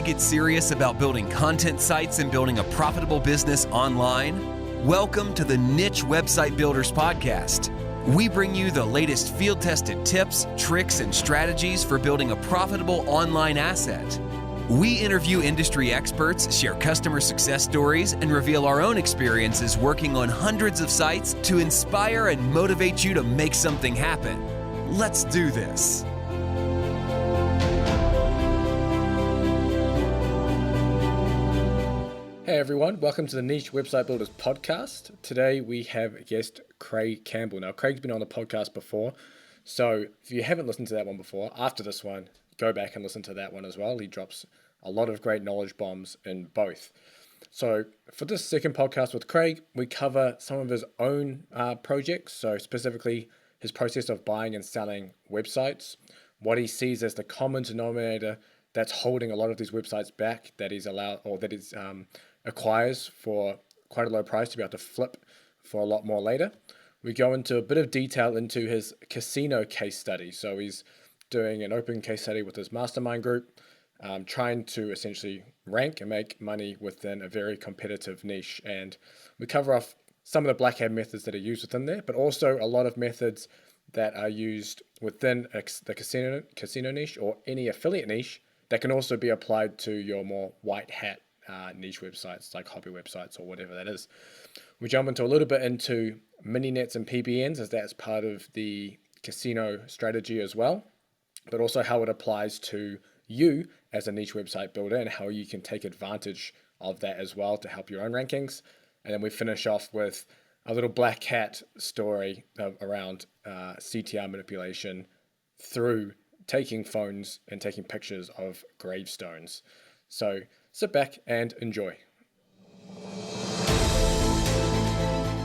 get serious about building content sites and building a profitable business online? Welcome to the Niche Website Builders Podcast. We bring you the latest field-tested tips, tricks, and strategies for building a profitable online asset. We interview industry experts, share customer success stories, and reveal our own experiences working on hundreds of sites to inspire and motivate you to make something happen. Let's do this. Hey everyone, welcome to the Niche Website Builders Podcast. Today we have guest Craig Campbell. Now Craig's been on the podcast before, so if you haven't listened to that one before, after this one, go back and listen to that one as well. He drops a lot of great knowledge bombs in both. So for this second podcast with Craig, we cover some of his own projects, so specifically his process of buying and selling websites, what he sees as the common denominator that's holding a lot of these websites back that he's allowed or that he's acquires for quite a low price to be able to flip for a lot more later. We go into a bit of detail into his casino case study. So he's doing an open case study with his mastermind group, trying to essentially rank and make money within a very competitive niche. And we cover off some of the black hat methods that are used within there, but also a lot of methods that are used within the casino niche or any affiliate niche that can also be applied to your more white hat niche websites like hobby websites or whatever that is. We jump into a little bit into mini nets and PBNs as that's part of the casino strategy as well, but also how it applies to you as a niche website builder and how you can take advantage of that as well to help your own rankings. And then we finish off with a little black hat story around CTR manipulation through taking phones and taking pictures of gravestones. So sit back and enjoy.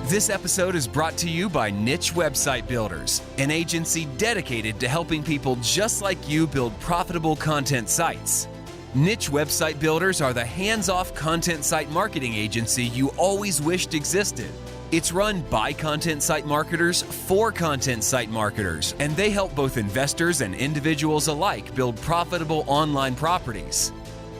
This episode is brought to you by Niche Website Builders, an agency dedicated to helping people just like you build profitable content sites. Niche Website Builders are the hands-off content site marketing agency you always wished existed. It's run by content site marketers for content site marketers, and they help both investors and individuals alike build profitable online properties.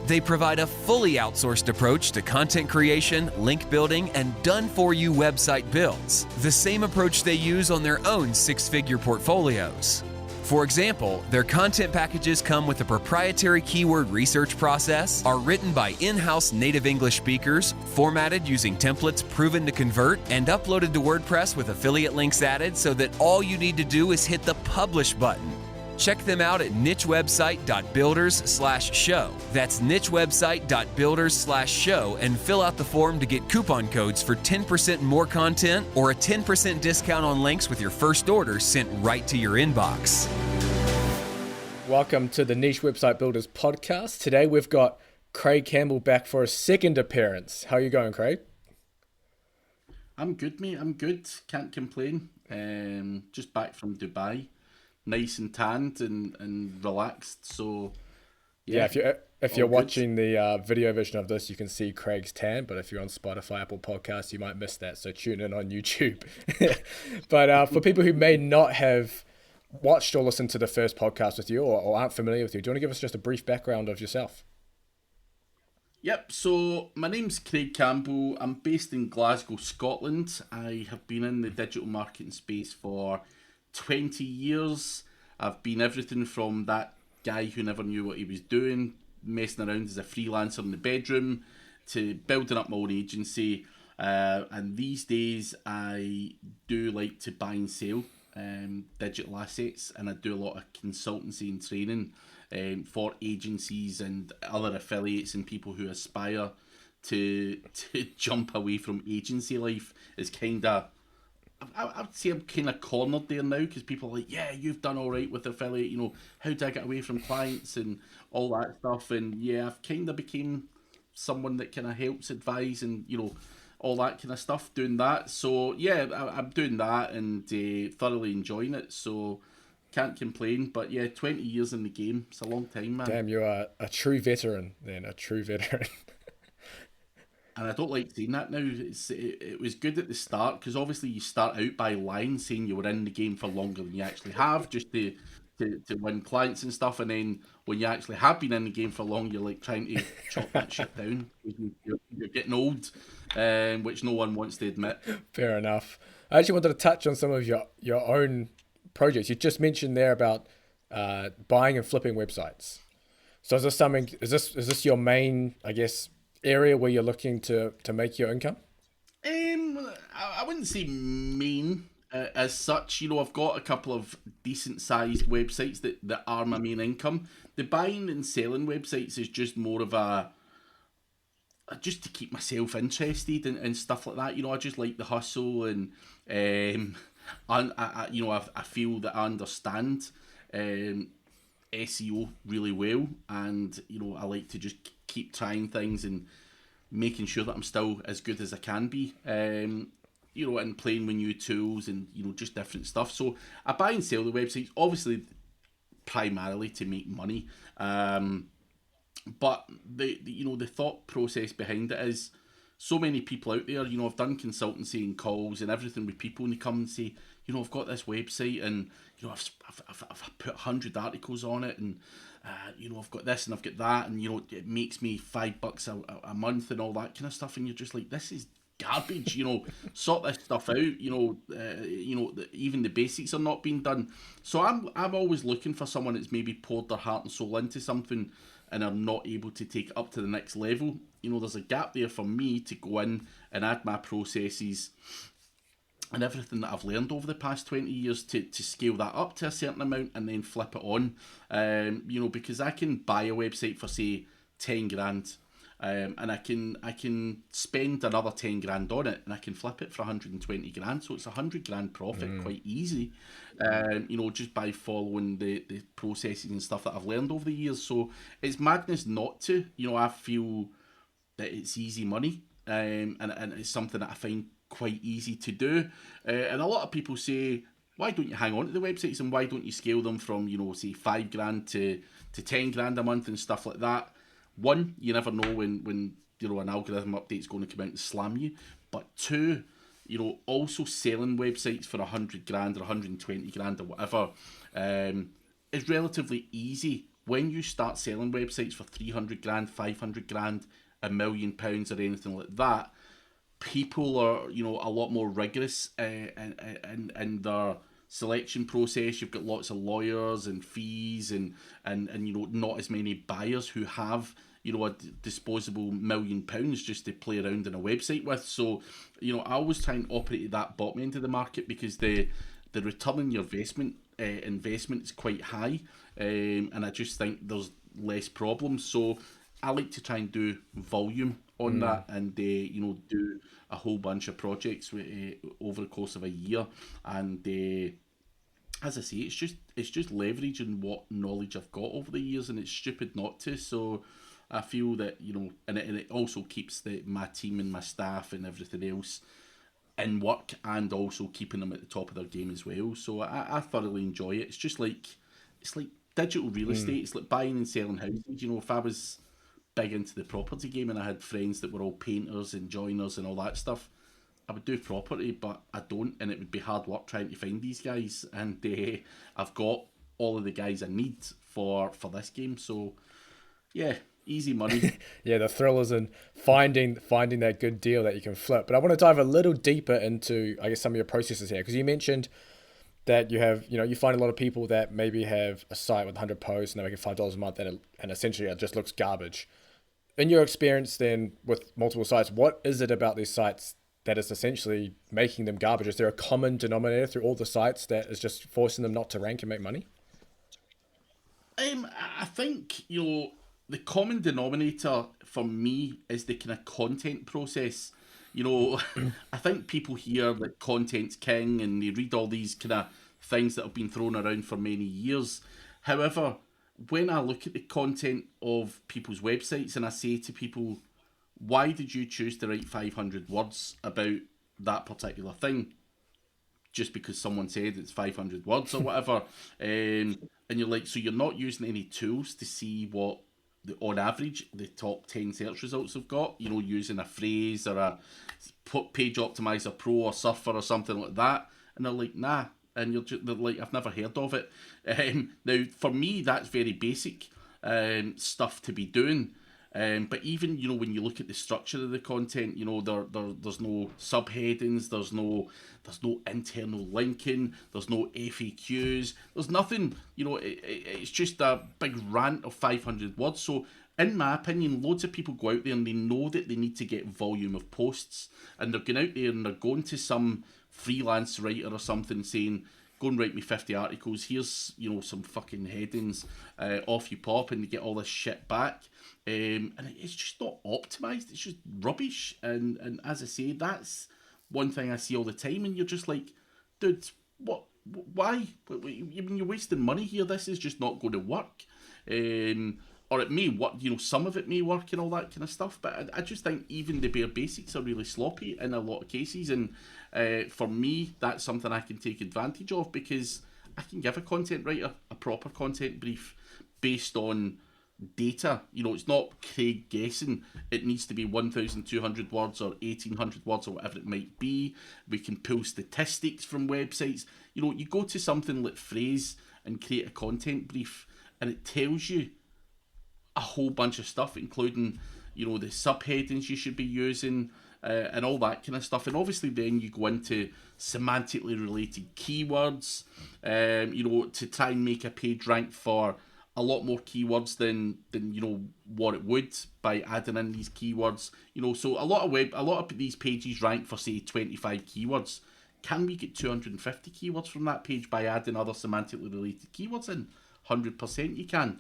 They provide a fully outsourced approach to content creation, link building, and done-for-you website builds, the same approach they use on their own six-figure portfolios. For example, their content packages come with a proprietary keyword research process, are written by in-house native English speakers, formatted using templates proven to convert, and uploaded to WordPress with affiliate links added so that all you need to do is hit the publish button. Check them out at nichewebsite.builders/show. That's nichewebsite.builders/show and fill out the form to get coupon codes for 10% more content or a 10% discount on links with your first order sent right to your inbox. Welcome to the Niche Website Builders Podcast. Today we've got Craig Campbell back for a second appearance. How are you going, Craig? I'm good, mate. I'm good. Can't complain. Just back from Dubai. Nice and tanned and relaxed. So yeah, if you're watching the video version of this, you can see Craig's tan. But if you're on Spotify, Apple Podcasts, you might miss that. So tune in on YouTube. But for people who may not have watched or listened to the first podcast with you or aren't familiar with you, do you want to give us just a brief background of yourself? Yep, so my name's Craig Campbell. I'm based in Glasgow, Scotland. I have been in the digital marketing space for 20 years. I've been everything from that guy who never knew what he was doing, messing around as a freelancer in the bedroom, to building up my own agency. And these days I do like to buy and sell digital assets, and I do a lot of consultancy and training for agencies and other affiliates and people who aspire to jump away from agency life. Is kind of, I would say I'm kind of cornered there now, because people are like, yeah, you've done all right with affiliate, how do I get away from clients and all that stuff. And yeah, I've kind of became someone that kind of helps advise and, all that kind of stuff, doing that. So yeah, I'm doing that and thoroughly enjoying it. So can't complain. But yeah, 20 years in the game. It's a long time, man. Damn, you are a true veteran then, a true veteran. And I don't like saying that now. It was good at the start, because obviously you start out by lying, saying you were in the game for longer than you actually have, just to to win clients and stuff, and then when you actually have been in the game for long, you're like trying to chop that shit down. You're getting old, which no one wants to admit. Fair enough. I actually wanted to touch on some of your own projects. You just mentioned there about buying and flipping websites. So is this something? Is this your main, I guess, area where you're looking to make your income? I wouldn't say main as such. I've got a couple of decent sized websites that are my main income. The buying and selling websites is just more of a just to keep myself interested and stuff like that. I just like the hustle and I feel that I understand SEO really well, and I like to just keep trying things and making sure that I'm still as good as I can be. And playing with new tools and just different stuff. So I buy and sell the websites, obviously primarily to make money. But the thought process behind it is so many people out there. I've done consultancy and calls and everything with people, and they come and say, I've got this website, and I've put 100 articles on it, and I've got this and I've got that, and it makes me $5 a month and all that kind of stuff, and you're just like, this is garbage. Sort this stuff out. Even the basics are not being done. So I'm always looking for someone that's maybe poured their heart and soul into something and are not able to take it up to the next level. There's a gap there for me to go in and add my processes and everything that I've learned over the past 20 years to scale that up to a certain amount and then flip it on. Because I can buy a website for, say, 10 grand. And I can spend another 10 grand on it, and I can flip it for 120 grand. So it's 100 grand profit quite easy, just by following the processes and stuff that I've learned over the years. So it's madness not to. I feel that it's easy money, and it's something that I find quite easy to do. And a lot of people say, why don't you hang on to the websites and why don't you scale them from, say 5 grand to 10 grand a month and stuff like that? One, you never know when an algorithm update's going to come out and slam you. But two, also selling websites for 100 grand or 120 grand or whatever is relatively easy. When you start selling websites for 300 grand, 500 grand, £1 million or anything like that, people are, a lot more rigorous in their selection process. You've got lots of lawyers and fees and not as many buyers who have a disposable £1 million just to play around in a website with. So I always try and operate at that bottom end of the market because the return on your investment is quite high, and I just think there's less problems. So I like to try and do volume on that and do a whole bunch of projects over the course of a year. And as I say, it's just leveraging what knowledge I've got over the years, and it's stupid not to. So I feel that and it also keeps my team and my staff and everything else in work, and also keeping them at the top of their game as well. So I thoroughly enjoy it. It's like digital real estate. It's like buying and selling houses. If I was big into the property game and I had friends that were all painters and joiners and all that stuff, I would do property, but I don't, and it would be hard work trying to find these guys. And I've got all of the guys I need for this game. So yeah, easy money. Yeah, the thrill is in finding that good deal that you can flip. But I want to dive a little deeper into, I guess, some of your processes here, because you mentioned that you have, you find a lot of people that maybe have a site with 100 posts and they're making $5 a month, and essentially it just looks garbage. In your experience then with multiple sites, what is it about these sites that is essentially making them garbage? Is there a common denominator through all the sites that is just forcing them not to rank and make money? I think, the common denominator for me is the kind of content process. I think people hear that content's king and they read all these kind of things that have been thrown around for many years. However, when I look at the content of people's websites and I say to people, why did you choose to write 500 words about that particular thing? Just because someone said it's 500 words or whatever. And you're like, so you're not using any tools to see what, on average, the top 10 search results have got, using a phrase or a page optimizer pro or surfer or something like that. And they're like, nah, and you're just, they're like, I've never heard of it. Now, for me, that's very basic stuff to be doing. But even, when you look at the structure of the content, there's no subheadings, there's no internal linking, there's no FAQs, there's nothing. It's just a big rant of 500 words. So, in my opinion, loads of people go out there and they know that they need to get volume of posts, and they're going out there and they're going to some freelance writer or something saying, go and write me 50 articles, here's some fucking headings, off you pop, and they get all this shit back, and it's just not optimized, it's just rubbish. And as I say, that's one thing I see all the time, and you're just like, dude, why? I mean, you're wasting money here, this is just not going to work. Or it may work, some of it may work and all that kind of stuff, but I just think even the bare basics are really sloppy in a lot of cases, and for me, that's something I can take advantage of, because I can give a content writer a proper content brief based on data. It's not Craig guessing. It needs to be 1,200 words or 1,800 words or whatever it might be. We can pull statistics from websites. You go to something like Phrase and create a content brief, and it tells you a whole bunch of stuff, including the subheadings you should be using, and all that kind of stuff. And obviously then you go into semantically related keywords, to try and make a page rank for a lot more keywords than what it would by adding in these keywords. So a lot of these pages rank for, say, 25 keywords. Can we get 250 keywords from that page by adding other semantically related keywords in? 100% you can.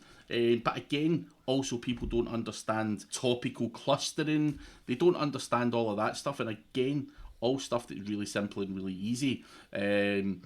But again, also people don't understand topical clustering. They don't understand all of that stuff. And again, all stuff that's really simple and really easy when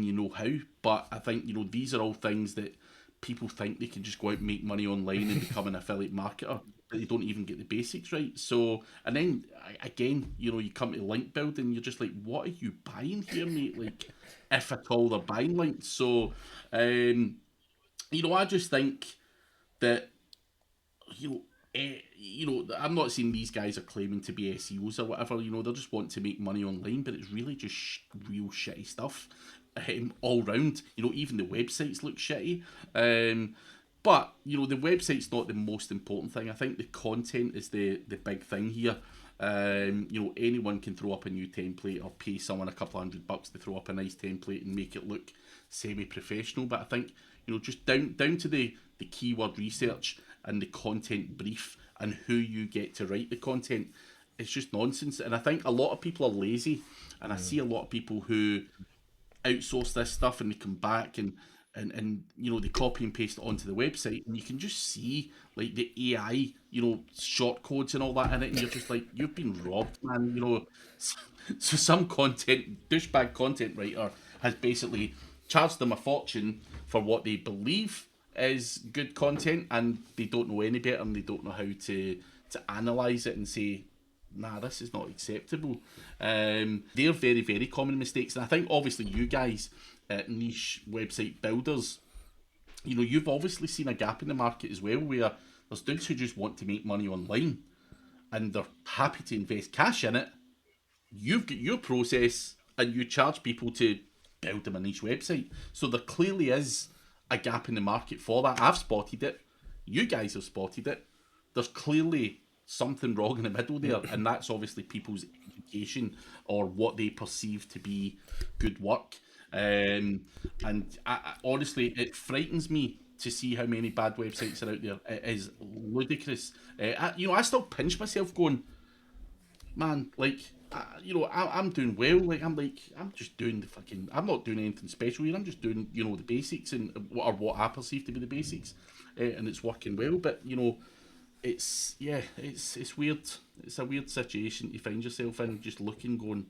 you know how. But I think, these are all things that people think they can just go out and make money online and become an affiliate marketer, but they don't even get the basics right. So, and then again, you come to link building, you're just like, what are you buying here, mate? Like, if at all they're buying links. So, I just think that, I'm not saying these guys are claiming to be SEOs or whatever, they just want to make money online, but it's really just real shitty stuff all round. Even the websites look shitty. But, the website's not the most important thing. I think the content is the big thing here. Anyone can throw up a new template or pay someone a couple $100 to throw up a nice template and make it look semi-professional. But I think, just down to the keyword research and the content brief and who you get to write the content, it's just nonsense. And I think a lot of people are lazy, and I see a lot of people who outsource this stuff and they come back and they copy and paste it onto the website, and you can just see like the AI, short codes and all that in it, and you're just like, you've been robbed, man. So some douchebag content writer has basically charged them a fortune for what they believe is good content, and they don't know any better, and they don't know how to analyze it and say, nah, this is not acceptable. They're very, very common mistakes. And I think obviously you guys at niche website builders, you've obviously seen a gap in the market as well, where there's dudes who just want to make money online and they're happy to invest cash in it. You've got your process and you charge people to build them a niche website. So there clearly is a gap in the market for that. I've spotted it. You guys have spotted it. There's clearly something wrong in the middle there, and that's obviously people's education or what they perceive to be good work. And I honestly, it frightens me to see how many bad websites are out there. It is ludicrous. I still pinch myself going, man, like, I'm doing well. Like, I'm just doing the fucking, I'm not doing anything special here. I'm just doing, the basics and what I perceive to be the basics, and it's working well. But it's weird. It's a weird situation to find yourself in, just looking, going,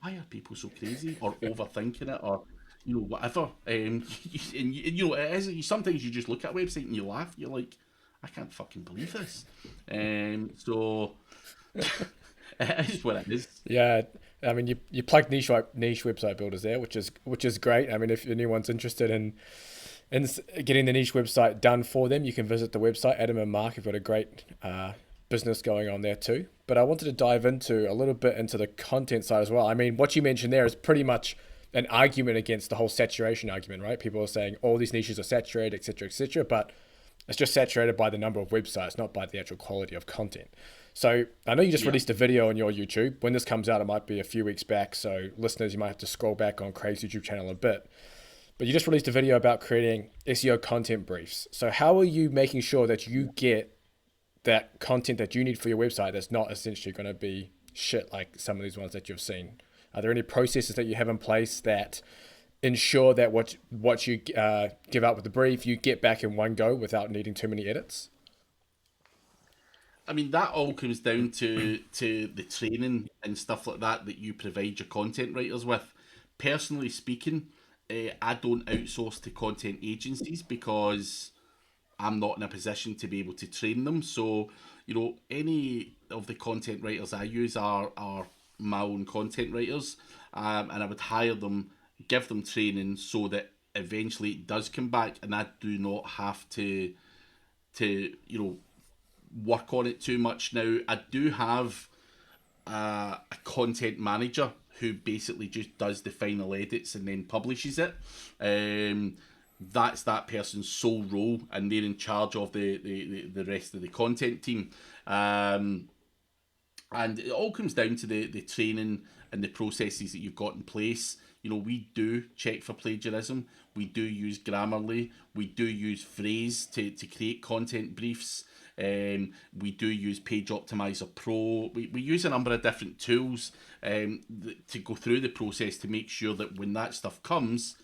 why are people so crazy, or overthinking it, or whatever. And it is, sometimes you just look at a website and you laugh. You're like, I can't fucking believe this. So it is what it is. Yeah, I mean, you plugged niche website builders there, which is great. I mean, if anyone's interested in getting the niche website done for them, you can visit the website. Adam and Mark have got a great business going on there too. But I wanted to dive into a little bit into the content side as well. I mean, what you mentioned there is pretty much an argument against the whole saturation argument, right? People are saying all these niches are saturated, etc., but it's just saturated by the number of websites, not by the actual quality of content. So I know you just released a video on your YouTube. When this comes out, it might be a few weeks back. So listeners, you might have to scroll back on Craig's YouTube channel a bit. But you just released a video about creating SEO content briefs. So how are you making sure that you get that content that you need for your website that's not essentially going to be shit like some of these ones that you've seen? Are there any processes that you have in place that ensure that what you give out with the brief, you get back in one go without needing too many edits? I mean, that all comes down to the training and stuff like that you provide your content writers with. Personally speaking, I don't outsource to content agencies because I'm not in a position to be able to train them. So, any of the content writers I use are my own content writers, and I would hire them, give them training so that eventually it does come back, and I do not have to work on it too much. Now, I do have a content manager who basically just does the final edits and then publishes it. That's that person's sole role, and they're in charge of the rest of the content team. And it all comes down to the training and the processes that you've got in place. We do check for plagiarism. We do use Grammarly. We do use Phrase to create content briefs. We do use Page Optimizer Pro. We use a number of different tools to go through the process to make sure that when that stuff comes,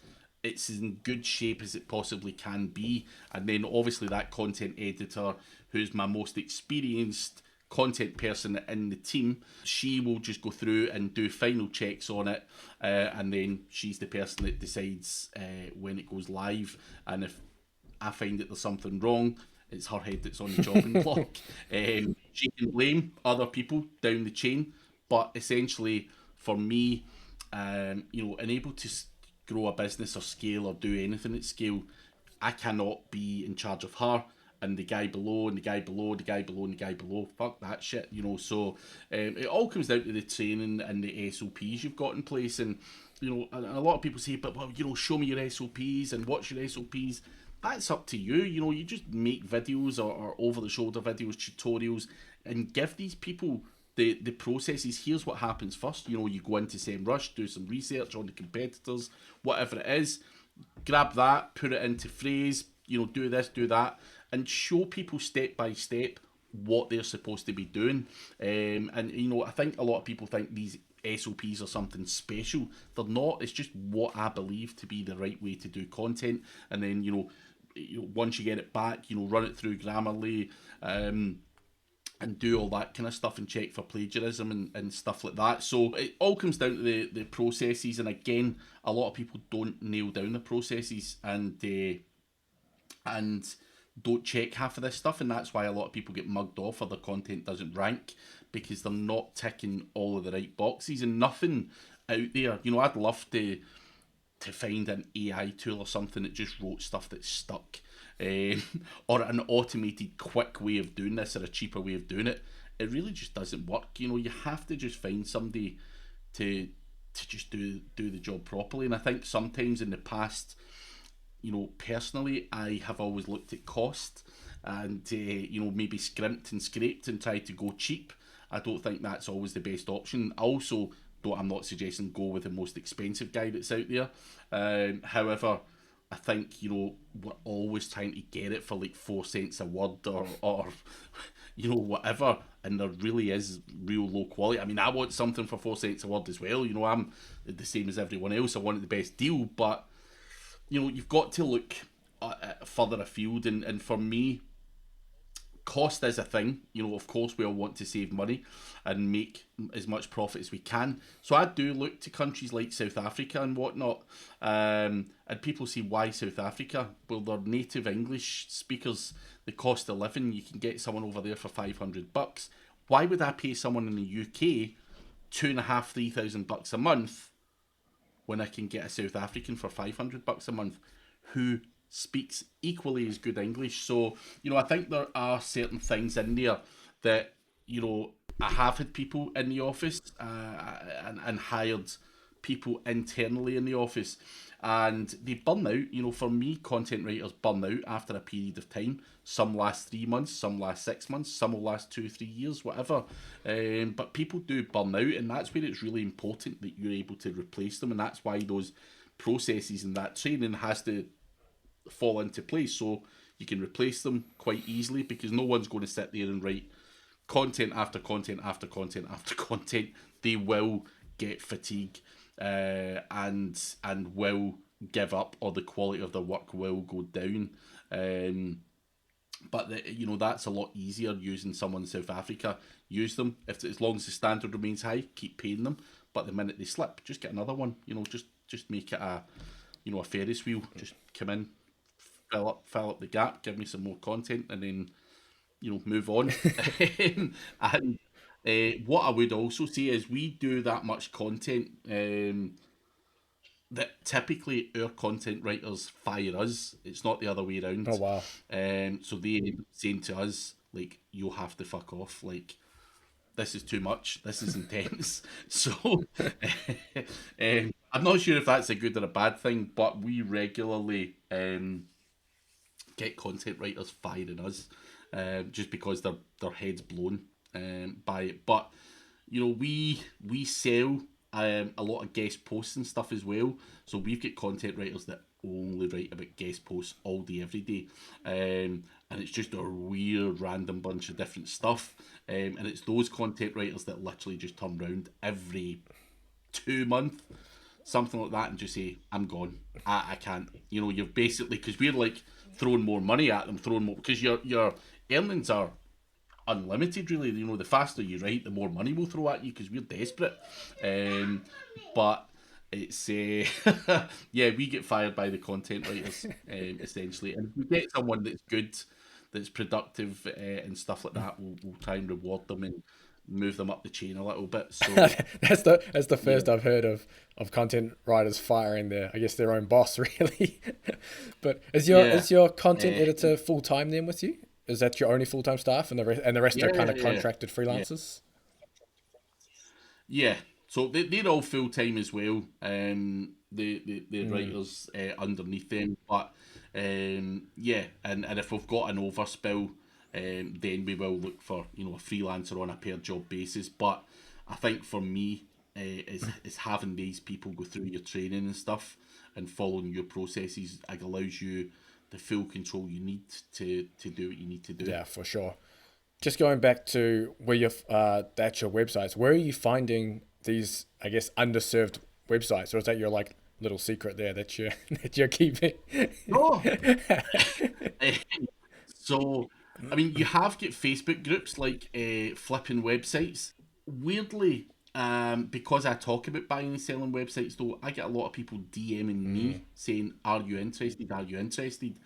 it's in good shape as it possibly can be. And then obviously that content editor, who's my most experienced content person in the team, she will just go through and do final checks on it, and then she's the person that decides when it goes live. And if I find that there's something wrong, it's her head that's on the chopping block. She can blame other people down the chain, but essentially for me, unable to grow a business or scale or do anything at scale, I cannot be in charge of her and the guy below and the guy below, the guy below and the guy below. Fuck that shit, So it all comes down to the training and the SOPs you've got in place. And a lot of people say, but show me your SOPs and what's your SOPs. That's up to you. You just make videos or over-the-shoulder videos, tutorials, and give these people the processes. Here's what happens first. You go into SEMrush, do some research on the competitors, whatever it is, grab that, put it into Phrase, do this, do that, and show people step by step what they're supposed to be doing. And I think a lot of people think these SOPs are something special. They're not. It's just what I believe to be the right way to do content. And then once you get it back, run it through Grammarly, and do all that kind of stuff and check for plagiarism and stuff like that. So it all comes down to the processes. And again, a lot of people don't nail down the processes and don't check half of this stuff, and that's why a lot of people get mugged off or their content doesn't rank, because they're not ticking all of the right boxes. And nothing out there, I'd love to find an AI tool or something that just wrote stuff that's stuck, or an automated quick way of doing this or a cheaper way of doing it. It really just doesn't work. You have to just find somebody to just do the job properly. And I think sometimes in the past, personally, I have always looked at cost and maybe scrimped and scraped and tried to go cheap. I don't think that's always the best option. Also, I'm not suggesting go with the most expensive guy that's out there. However, I think we're always trying to get it for like 4 cents a word or whatever, and there really is real low quality. I mean, I want something for 4 cents a word as well. I'm the same as everyone else. I want the best deal, but you've got to look further afield, and for me, cost is a thing. Of course, we all want to save money and make as much profit as we can. So I do look to countries like South Africa and whatnot. And people say, why South Africa? Well, they're native English speakers. The cost of living, you can get someone over there for $500. Why would I pay someone in the UK $2,500-3,000 a month when I can get a South African for $500 a month who speaks equally as good English? So, I think there are certain things in there that, I have had people in the office and hired people internally in the office, and they burn out. You know, for me, content writers burn out after a period of time. Some last 3 months, some last 6 months, some will last 2, 3 years, whatever. But people do burn out, and that's where it's really important that you're able to replace them, and that's why those processes and that training has to fall into place, so you can replace them quite easily, because no one's going to sit there and write content after content after content after content. They will get fatigue, and will give up, or the quality of their work will go down. But you know, that's a lot easier using someone in South Africa. Use them, if as long as the standard remains high, keep paying them. But the minute they slip, just get another one. You know, just make it a, you know, a Ferris wheel. Just come in, fill up the gap, give me some more content, and then, you know, move on. And what I would also say is, we do that much content, that typically our content writers fire us. It's not the other way Oh, around. wow. So they end up saying to us, like, you'll have to fuck off. Like, this is too much. This is intense. So I'm not sure if that's a good or a bad thing, but we regularly get content writers firing us, just because their heads blown, by it. But you know, we sell, a lot of guest posts and stuff as well. So we've got content writers that only write about guest posts all day, every day, and it's just a weird random bunch of different stuff. And it's those content writers that literally just turn around every 2 months, something like that, and just say, I'm gone. I can't. You know, you've basically, because we're like throwing more money at them, throwing more, because your earnings are unlimited, really. You know, the faster you write, the more money we'll throw at you, because we're desperate. But it's yeah, we get fired by the content writers, essentially. And if we get someone that's good, that's productive, and stuff like that, we'll try and reward them and move them up the chain a little bit. So That's the yeah, first I've heard of content writers firing their, I guess, their own boss, really. But yeah, is your content uh, editor full time then with you? Is that your only full time staff, and the rest are yeah, kind of yeah, contracted yeah. freelancers? Yeah, so they're all full time as well. The Mm, writers, underneath them, but yeah, and if we've got an overspill, then we will look for, you know, a freelancer on a per job basis. But I think for me, is having these people go through your training and stuff, and following your processes, it allows you the full control you need to do what you need to do. yeah, for sure. Just going back to where you're the actual websites, where are you finding these, I guess, underserved websites, or is that your like little secret there that you that you're keeping? Oh, so, I mean, you have got Facebook groups like, flipping websites. Weirdly, because I talk about buying and selling websites, though, I get a lot of people DMing Mm, me saying, "Are you interested? Are you interested?"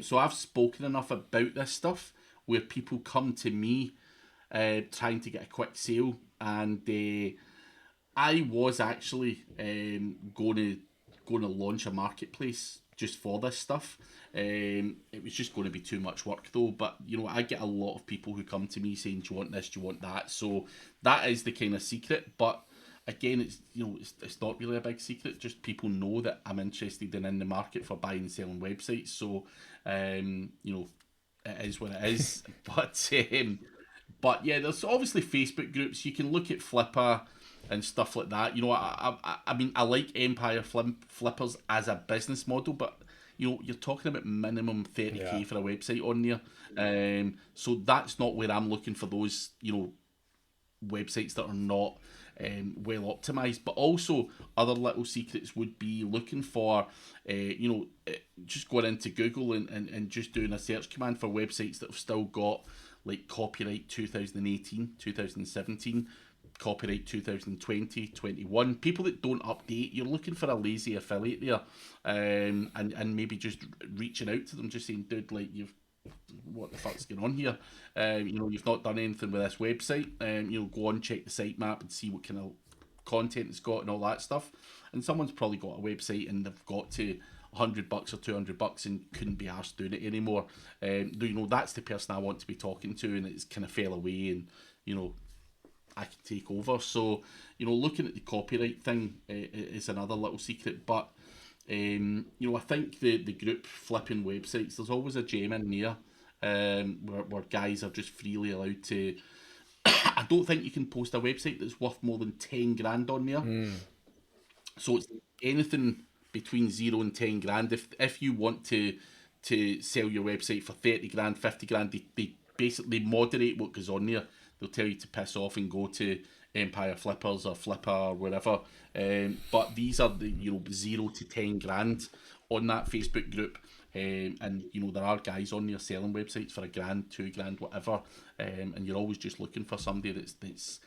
So I've spoken enough about this stuff where people come to me, trying to get a quick sale, and I was actually, going to launch a marketplace just for this stuff. It was just going to be too much work, though. But you know, I get a lot of people who come to me saying, "Do you want this? Do you want that?" So that is the kind of secret. But again, it's, you know, it's not really a big secret. Just people know that I'm interested in the market for buying and selling websites. So, you know, it is what it is. But yeah, there's obviously Facebook groups. You can look at Flipper and stuff like that. You know, I mean, I like Empire Flippers as a business model, but you know, you're talking about minimum yeah. 30K for a website on there. So that's not where I'm looking for those, you know, websites that are not, well optimized. But also, other little secrets would be looking for, you know, just going into Google, and just doing a search command for websites that have still got like copyright 2018, 2017, copyright 2020, 21. People that don't update, you're looking for a lazy affiliate there, and maybe just reaching out to them, just saying, dude, like, what the fuck's going on here? You know, you've not done anything with this website. You know, go on, check the sitemap and see what kind of content it's got and all that stuff. And someone's probably got a website and they've got to $100 or $200 and couldn't be arsed doing it anymore. You know, that's the person I want to be talking to, and it's kind of fell away, and you know, I can take over. So, looking at the copyright thing is another little secret, but I think the group flipping websites, there's always a gem in there, where guys are just freely allowed to. I don't think you can post a website that's worth more than 10 grand on there. So it's anything between 0 and 10 grand. If you want to sell your website for 30 grand, 50 grand, they basically moderate what goes on there. They'll tell you to piss off and go to Empire Flippers or Flipper or whatever. But these are the 0 to 10 grand on that Facebook group. And there are guys on there selling websites for £1, £2, whatever. And you're always just looking for somebody that's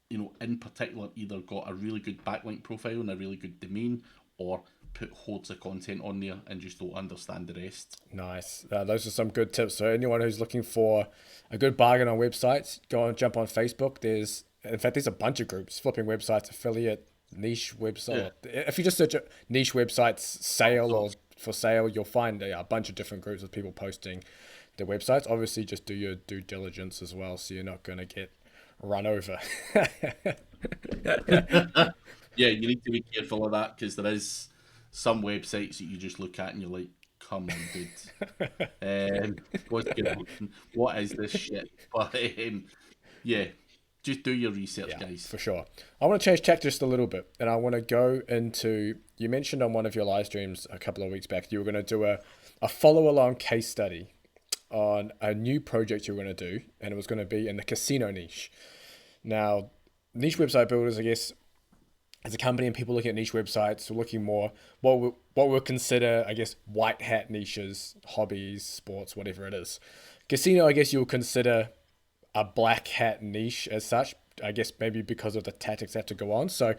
in particular either got a really good backlink profile and a really good domain, or put hordes of content on there and just don't understand the rest. Nice. Those are some good tips. So anyone who's looking for a good bargain on websites, go and jump on Facebook. There's a bunch of groups: flipping websites, affiliate, niche website. Yeah. If you just search niche websites, sale or for sale, you'll find a bunch of different groups of people posting their websites. Obviously, just do your due diligence as well, so you're not going to get run over. Yeah, you need to be careful of that, because there is some websites that you just look at and you're like, come on, dude. What's going on? What is this shit? But yeah, just do your research, guys. For sure. I want to change tack just a little bit, and I want to go into, you mentioned on one of your live streams a couple of weeks back, you were going to do a follow-along case study on a new project you were going to do, and it was going to be in the casino niche. Now, niche website builders, I guess, as a company and people looking at niche websites, are looking more what we'll consider, I guess, white hat niches, hobbies, sports, whatever it is. Casino, I guess you'll consider a black hat niche as such, I guess maybe because of the tactics that have to go on. So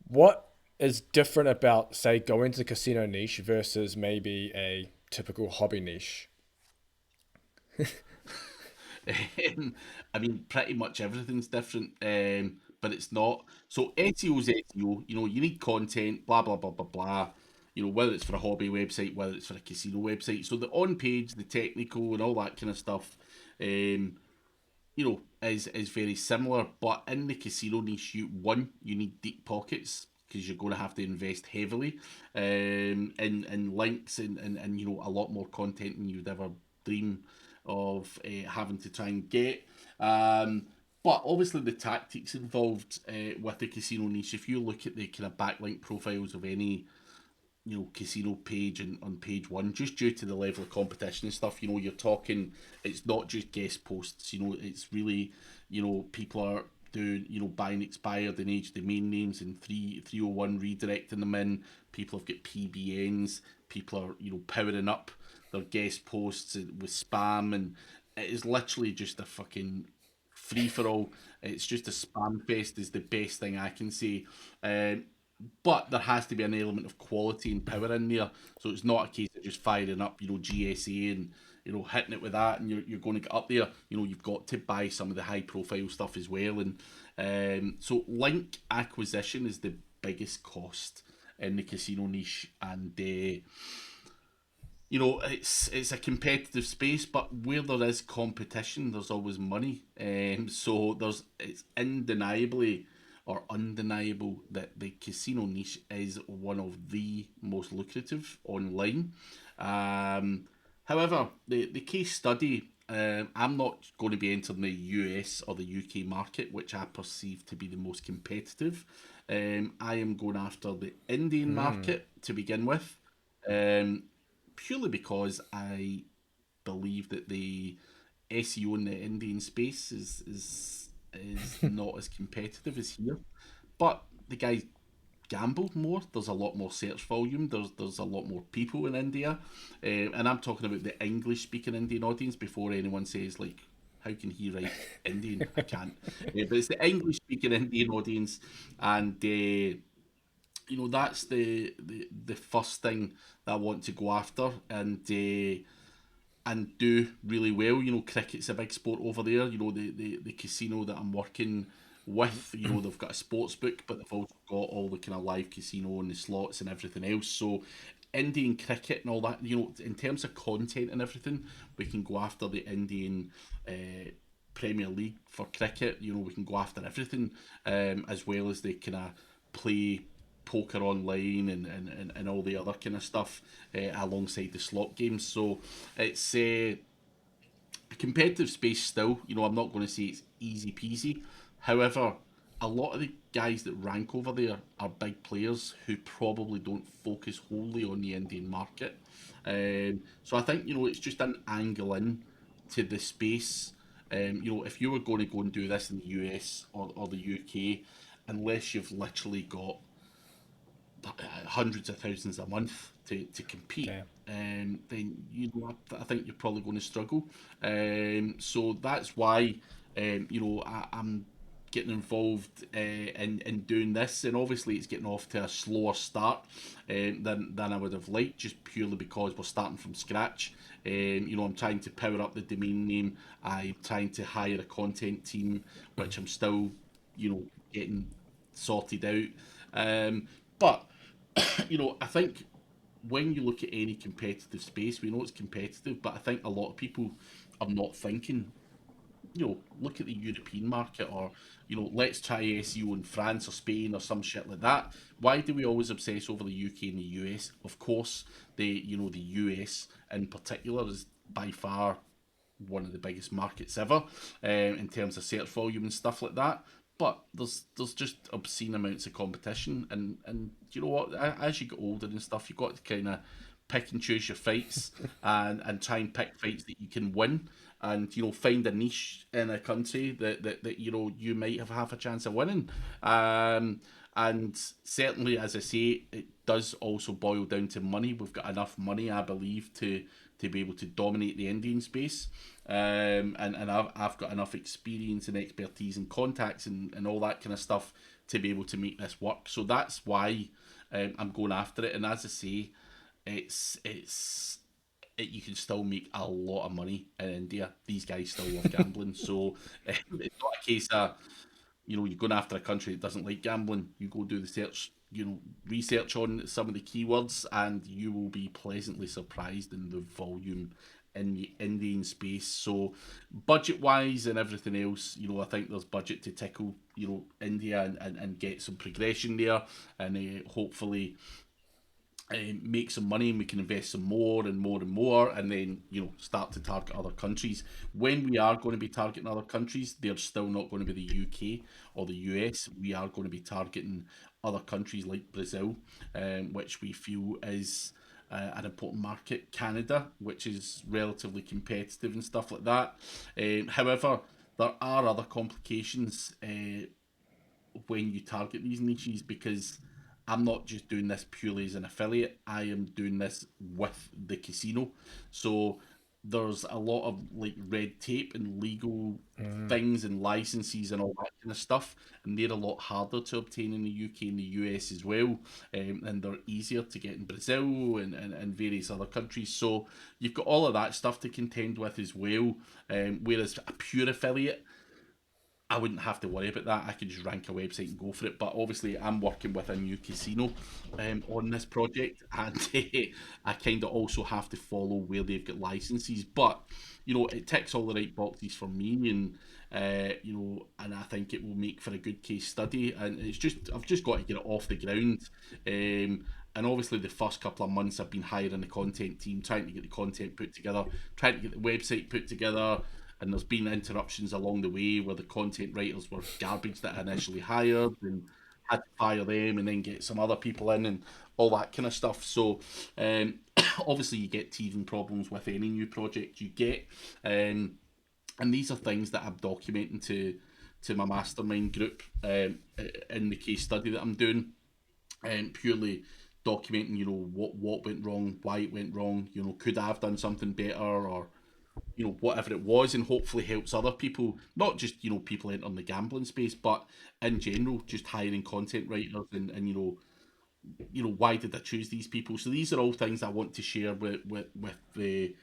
what is different about, say, going into the casino niche versus maybe a typical hobby niche? I mean, pretty much everything's different, but it's not. So SEO is SEO. You need content, blah blah blah blah blah. Whether it's for a hobby website, whether it's for a casino website. So the on page, the technical, and all that kind of stuff, is very similar. But in the casino niche, you need deep pockets, because you're going to have to invest heavily in links and a lot more content than you'd ever dream of having to try and get. But obviously the tactics involved with the casino niche, if you look at the kind of backlink profiles of any casino page and on page one, just due to the level of competition and stuff, you're talking, it's not just guest posts, it's really, people are doing, buying expired and aged domain names and 301 redirecting them in. People have got PBNs, people are, powering up their guest posts with spam, and it is literally just a fucking free-for-all. It's just a spam fest is the best thing I can say. But there has to be an element of quality and power in there. So it's not a case of just firing up, GSA and, hitting it with that, and you're going to get up there. You've got to buy some of the high-profile stuff as well. And so link acquisition is the biggest cost in the casino niche. And, it's a competitive space, but where there is competition, there's always money. So it's undeniable that the casino niche is one of the most lucrative online. However, the case study, I'm not going to be entering the US or the UK market, which I perceive to be the most competitive. I am going after the Indian market to begin with, purely because I believe that the SEO in the Indian space is not as competitive as here. But the guys gamble more. There's a lot more search volume. There's a lot more people in India, and I'm talking about the English speaking Indian audience before anyone says like, how can he write Indian? I can't. But it's the English speaking Indian audience, and that's the first thing that I want to go after, and do really well. Cricket's a big sport over there. The casino that I'm working with, they've got a sports book, but they've also got all the kind of live casino and the slots and everything else. So Indian cricket and all that, in terms of content and everything, we can go after the Indian Premier League for cricket. You know, we can go after everything, as well as they kind of play poker online and all the other kind of stuff alongside the slot games. So it's a competitive space still. You know, I'm not going to say it's easy peasy. However, a lot of the guys that rank over there are big players who probably don't focus wholly on the Indian market. So I think, you know, it's just an angle in to the space. You know, if you were going to go and do this in the US or the UK, unless you've literally got hundreds of thousands a month to compete, Damn. then you know I think you're probably going to struggle. So that's why you know I'm getting involved in doing this, and obviously it's getting off to a slower start than I would have liked, just purely because we're starting from scratch. You know, I'm trying to power up the domain name. I'm trying to hire a content team, which I'm still, you know, getting sorted out. But you know, I think when you look at any competitive space, we know it's competitive, but I think a lot of people are not thinking, you know, look at the European market, or, you know, let's try SEO in France or Spain or some shit like that. Why do we always obsess over the UK and the US? Of course, you know, the US in particular is by far one of the biggest markets ever in terms of search volume and stuff like that. But there's just obscene amounts of competition, and you know what? As you get older and stuff, you got to kind of pick and choose your fights, and try and pick fights that you can win, and you know find a niche in a country that you know you might have half a chance of winning. And certainly, as I say, it does also boil down to money. We've got enough money, I believe, to be able to dominate the Indian space. And I've got enough experience and expertise and contacts and all that kind of stuff to be able to make this work. So that's why I'm going after it. And as I say, you can still make a lot of money in India. These guys still love gambling, so it's not a case of, you know, you're going after a country that doesn't like gambling. You go do the search, you know, research on some of the keywords, and you will be pleasantly surprised in the volume in the Indian space. So, budget wise and everything else, you know, I think there's budget to tickle, you know, India and get some progression there, and hopefully make some money, and we can invest some more and more and more, and then, you know, start to target other countries. When we are going to be targeting other countries, they're still not going to be the UK or the US. We are going to be targeting other countries like Brazil, which we feel is an important market. Canada, which is relatively competitive and stuff like that. However, there are other complications when you target these niches, because I'm not just doing this purely as an affiliate. I am doing this with the casino. So there's a lot of like red tape and legal things and licenses and all that kind of stuff, and they're a lot harder to obtain in the UK and the US as well, and they're easier to get in Brazil and various other countries. So you've got all of that stuff to contend with as well. Whereas a pure affiliate, I wouldn't have to worry about that. I could just rank a website and go for it. But obviously, I'm working with a new casino on this project, and I kind of also have to follow where they've got licenses. But you know, it ticks all the right boxes for me, and you know, and I think it will make for a good case study. And it's just I've just got to get it off the ground. And obviously, the first couple of months I've been hiring the content team, trying to get the content put together, trying to get the website put together, and there's been interruptions along the way where the content writers were garbage that I initially hired, and had to fire them and then get some other people in and all that kind of stuff. So obviously you get teething problems with any new project you get, and these are things that I'm documenting to my mastermind group in the case study that I'm doing, purely documenting, you know, what went wrong, why it went wrong, you know, could I have done something better, or you know, whatever it was, and hopefully helps other people, not just, you know, people entering the gambling space, but in general, just hiring content writers, and you know, why did I choose these people? So these are all things I want to share with the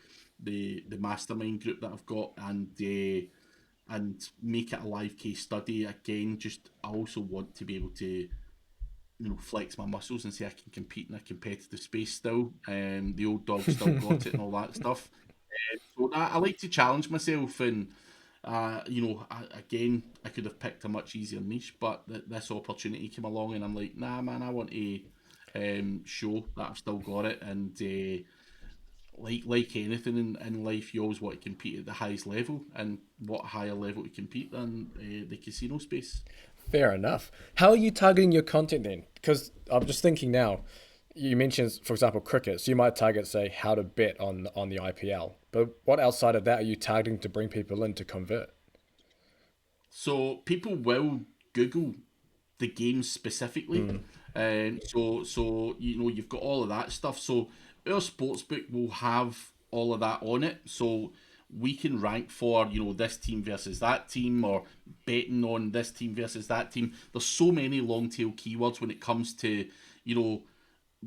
mastermind group that I've got, and make it a live case study. Again, just I also want to be able to, you know, flex my muscles and say I can compete in a competitive space still. The old dog still got it and all that stuff. So I like to challenge myself, Again, I could have picked a much easier niche, but this opportunity came along, and I'm like, nah, man, I want to show that I've still got it, and like anything in life, you always want to compete at the highest level, and what higher level to compete than the casino space. Fair enough. How are you targeting your content then? Because I'm just thinking now, you mentioned, for example, cricket. So you might target, say, how to bet on the IPL. But what outside of that are you targeting to bring people in to convert? So people will Google the game specifically. So you've got all of that stuff. So our sportsbook will have all of that on it. So we can rank for this team versus that team, or betting on this team versus that team. There's so many long tail keywords when it comes to you know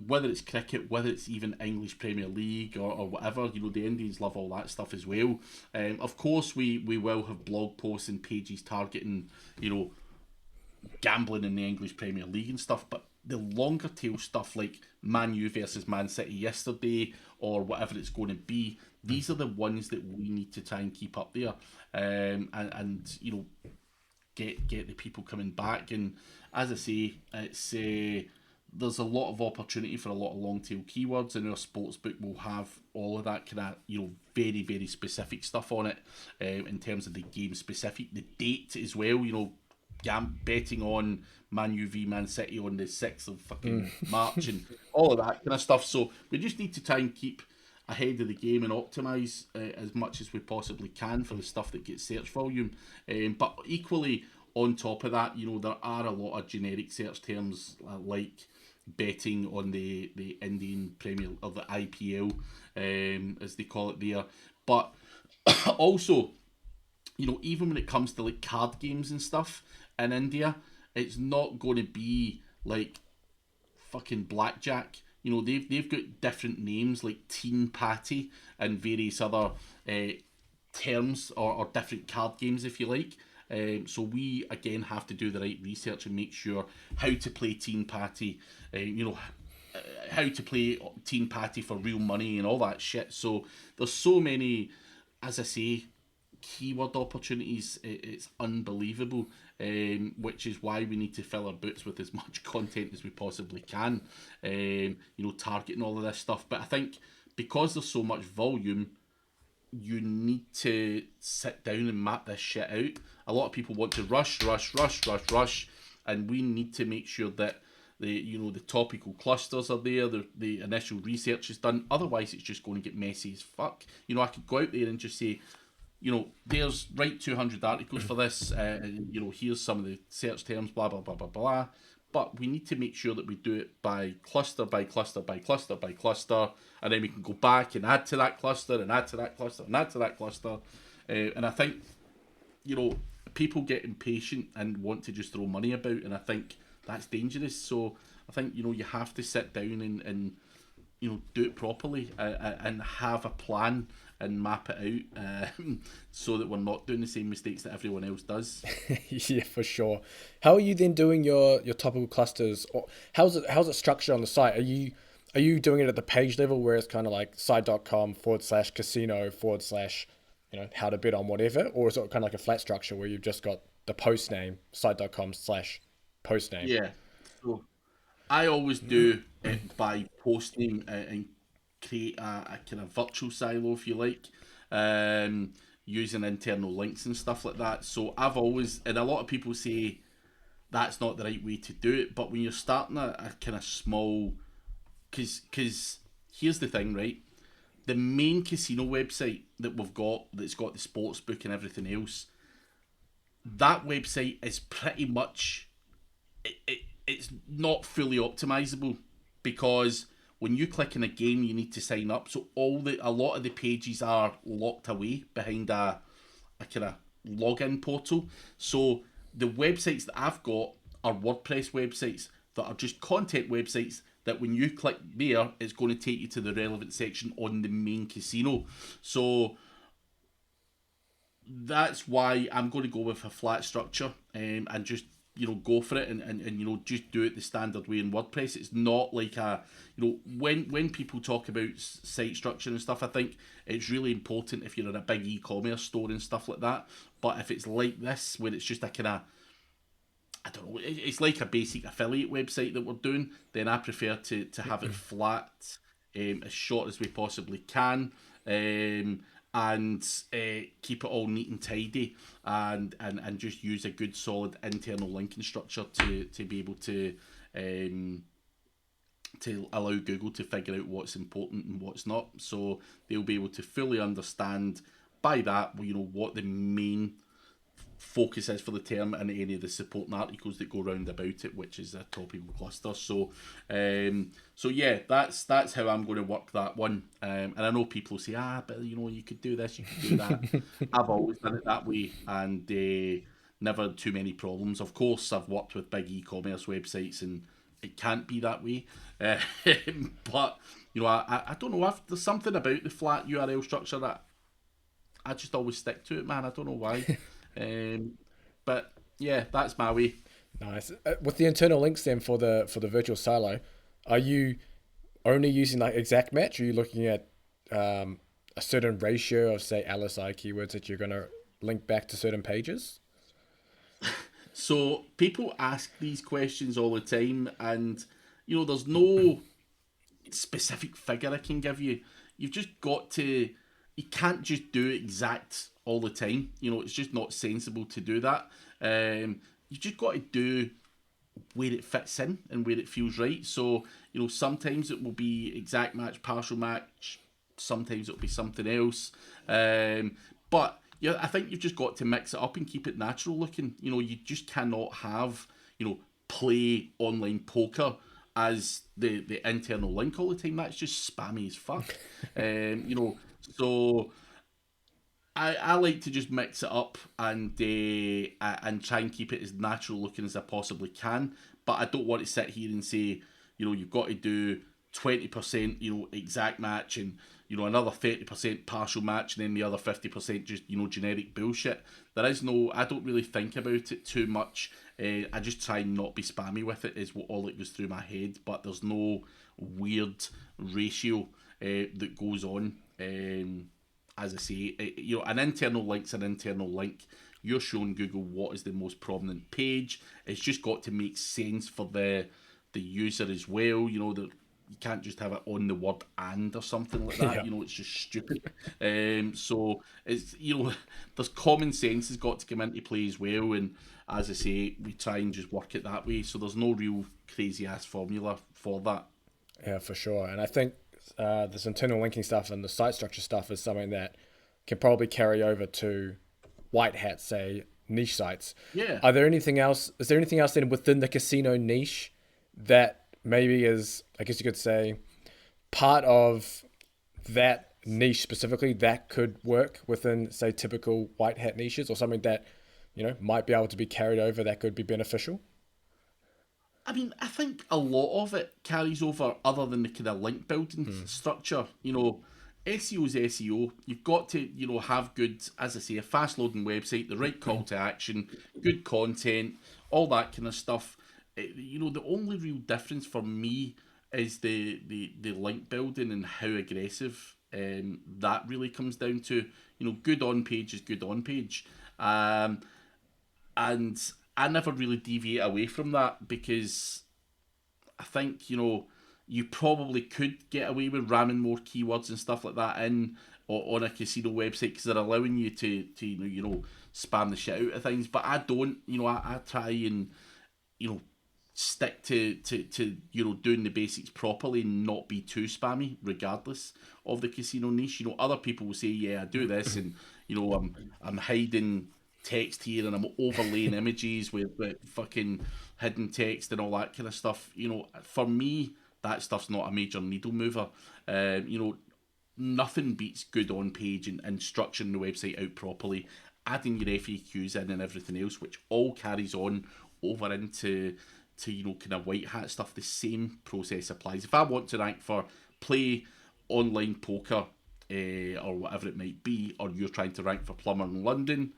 whether it's cricket, whether it's even English Premier League or whatever. The Indians love all that stuff as well. Of course, we will have blog posts and pages targeting gambling in the English Premier League and stuff, but the longer tail stuff like Man U versus Man City yesterday, or whatever it's going to be, these are the ones that we need to try and keep up there, and get the people coming back. And as I say, it's there's a lot of opportunity for a lot of long tail keywords, and our sportsbook will have all of that kind of very very specific stuff on it, in terms of the game specific, the date as well. Betting on Man U v Man City on the 6th of fucking March and all of that kind of stuff. So we just need to try and keep ahead of the game and optimise as much as we possibly can for the stuff that gets search volume. But equally, on top of that, there are a lot of generic search terms like betting on the Indian Premier, or the IPL, as they call it there. But also, even when it comes to like card games and stuff in India, it's not going to be like fucking blackjack. They've got different names like Teen Patty and various other terms, or different card games, if you like. So we again have to do the right research and make sure how to play Teen Patty, how to play Teen Patty for real money and all that shit. So there's so many, as I say, keyword opportunities. It's unbelievable, which is why we need to fill our boots with as much content as we possibly can, targeting all of this stuff. But I think because there's so much volume, you need to sit down and map this shit out. A lot of people want to rush, and we need to make sure that the topical clusters are there, the initial research is done. Otherwise, it's just going to get messy as fuck. I could go out there and just say, there's write 200 articles for this. Here's some of the search terms, blah blah blah blah blah. But we need to make sure that we do it by cluster by cluster by cluster by cluster, and then we can go back and add to that cluster and add to that cluster and add to that cluster. And I think, people get impatient and want to just throw money about, and I think that's dangerous. So I think you have to sit down and do it properly, and have a plan and map it out, so that we're not doing the same mistakes that everyone else does. Yeah, for sure. How are you then doing your topical clusters? Or how's it structured on the site? Are you doing it at the page level where it's kind of like site.com/casino/ how to bid on whatever, or is it kind of like a flat structure where you've just got the post name, site.com/post name? Yeah. So I always do it by post name, and create a kind of virtual silo, if you like, using internal links and stuff like that. So I've always, and a lot of people say that's not the right way to do it, but when you're starting a kind of small, because here's the thing, right? The main casino website that we've got, that's got the sports book and everything else, that website is pretty much, it's not fully optimizable, because when you click in a game, you need to sign up. So a lot of the pages are locked away behind a kind of login portal. So the websites that I've got are WordPress websites that are just content websites that when you click there, it's going to take you to the relevant section on the main casino. So that's why I'm going to go with a flat structure, and just go for it and just do it the standard way in WordPress. It's not like when people talk about site structure and stuff, I think it's really important if you're in a big e-commerce store and stuff like that. But if it's like this, where it's just a kind of, I don't know, it's like a basic affiliate website that we're doing, then I prefer to have it flat, as short as we possibly can, and keep it all neat and tidy, and just use a good solid internal linking structure to be able to allow Google to figure out what's important and what's not. So they'll be able to fully understand by that, what the main focus is for the term and any of the supporting articles that go round about it, which is a topical cluster. So yeah, that's how I'm going to work that one. And I know people say, but you could do this, you could do that. I've always done it that way, and never too many problems. Of course, I've worked with big e-commerce websites, and it can't be that way. But I don't know. There's something about the flat URL structure that I just always stick to it, man. I don't know why. But yeah, that's my way. Nice. With the internal links then for the virtual silo, are you only using like exact match? Or are you looking at a certain ratio of, say, LSI keywords that you're going to link back to certain pages? So people ask these questions all the time, and there's no specific figure I can give you. You've just got to. You can't just do exact all the time. It's just not sensible to do that. You've just got to do where it fits in and where it feels right. So, sometimes it will be exact match, partial match. Sometimes it'll be something else. But yeah, I think you've just got to mix it up and keep it natural looking. You just cannot have, play online poker as the internal link all the time. That's just spammy as fuck. So I like to just mix it up and try and keep it as natural looking as I possibly can. But I don't want to sit here and say, you've got to do 20%, exact match, and another 30% partial match, and then the other 50% just generic bullshit. There is no. I don't really think about it too much. I just try and not be spammy with it. Is what all that goes through my head. But there's no weird ratio that goes on. As I say, an internal link's an internal link. You're showing Google what is the most prominent page. It's just got to make sense for the user as well. That you can't just have it on the word "and" or something like that. Yeah. It's just stupid. So it's there's common sense has got to come into play as well. And as I say, we try and just work it that way. So there's no real crazy ass formula for that. Yeah, for sure. And I think this internal linking stuff and the site structure stuff is something that can probably carry over to white hat, say, niche sites. Yeah. Is there anything else then within the casino niche that maybe is, I guess you could say, part of that niche specifically that could work within, say, typical white hat niches, or something that, might be able to be carried over that could be beneficial? I mean, I think a lot of it carries over other than the kind of link building structure. SEO is SEO. You've got to, have good, as I say, a fast loading website, the right call to action, good content, all that kind of stuff. The only real difference for me is the link building and how aggressive that really comes down to. Good on page is good on page. And I never really deviate away from that, because I think, you probably could get away with ramming more keywords and stuff like that in or on a casino website, because they're allowing you to spam the shit out of things. But I don't. I try and stick to doing the basics properly and not be too spammy, regardless of the casino niche. Other people will say, yeah, I do this, and I'm hiding text here and I'm overlaying images with fucking hidden text and all that kind of stuff. For me, that stuff's not a major needle mover. Nothing beats good on page and structuring the website out properly, adding your FAQs in and everything else, which all carries on over into kind of white hat stuff. The same process applies. If I want to rank for play online poker or whatever it might be, or you're trying to rank for plumber in London,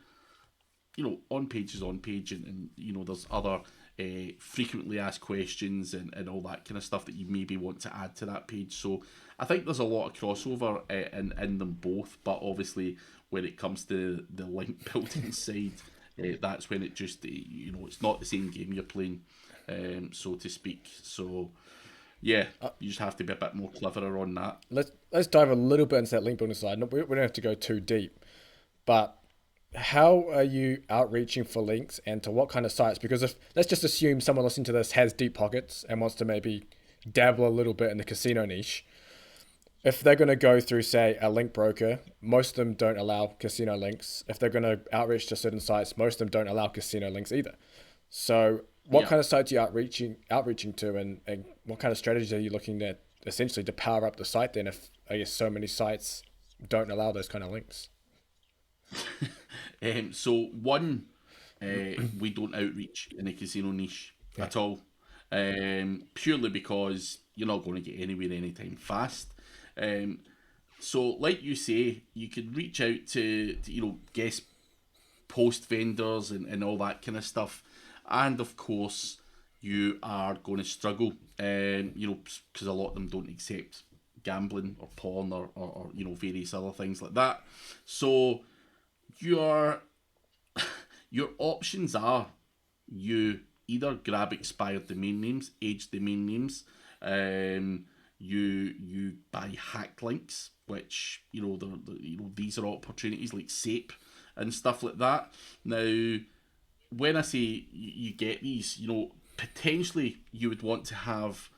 on page is on page, and there's other frequently asked questions and all that kind of stuff that you maybe want to add to that page. So I think there's a lot of crossover in them both, but obviously when it comes to the link building side, that's when it just it's not the same game you're playing, so to speak. So yeah, you just have to be a bit more cleverer on that. Let's dive a little bit into that link building side. We don't have to go too deep, but how are you outreaching for links and to what kind of sites? Because if let's just assume someone listening to this has deep pockets and wants to maybe dabble a little bit in the casino niche. If they're going to go through, say, a link broker, most of them don't allow casino links. If they're going to outreach to certain sites, most of them don't allow casino links either. So what kind of sites are you outreaching to, and what kind of strategies are you looking at essentially to power up the site then if, I guess, so many sites don't allow those kind of links? So one, we don't outreach in the casino niche at all, purely because you're not going to get anywhere anytime fast. So like you say, you could reach out to guest post vendors and all that kind of stuff, and of course you are going to struggle, because a lot of them don't accept gambling or porn or various other things like that. So your options are, you either grab expired domain names, aged domain names, you buy hacked links, which these are opportunities like SAPE and stuff like that. Now, when I say you get these, potentially you would want to have,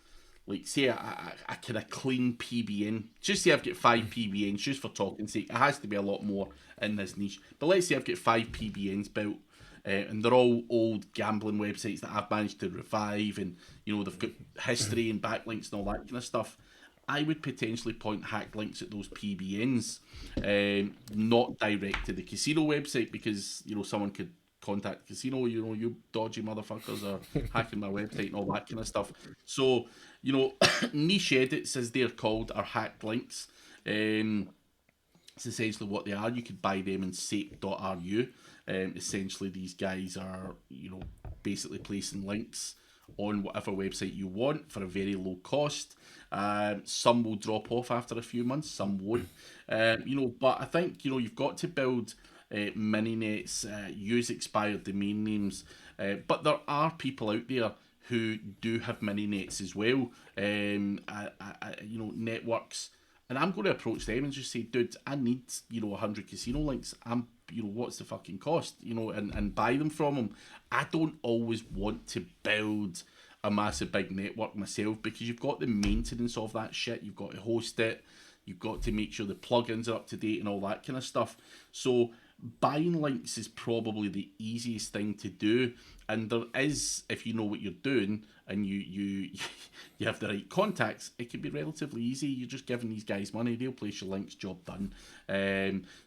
like, say a kind of clean PBN. Just say I've got 5 PBNs, just for talking sake. It has to be a lot more in this niche. But let's say I've got 5 PBNs built, and they're all old gambling websites that I've managed to revive, and they've got history and backlinks and all that kind of stuff. I would potentially point hacked links at those PBNs, not direct to the casino website, because someone could contact the casino, you dodgy motherfuckers are hacking my website and all that kind of stuff. So niche edits, as they're called, are hacked links. It's essentially what they are. You could buy them in sape.ru. Essentially, these guys are, basically placing links on whatever website you want for a very low cost. Some will drop off after a few months, some won't. But I think, you've got to build mini nets, use expired domain names. But there are people out there who do have mini nets as well. Networks. And I'm going to approach them and just say, dude, I need, 100 casino links. What's the fucking cost? And buy them from them. I don't always want to build a massive big network myself, because you've got the maintenance of that shit. You've got to host it. You've got to make sure the plugins are up to date and all that kind of stuff. So buying links is probably the easiest thing to do. And there is, if you know what you're doing and you have the right contacts, it can be relatively easy. You're just giving these guys money, they'll place your links, job done.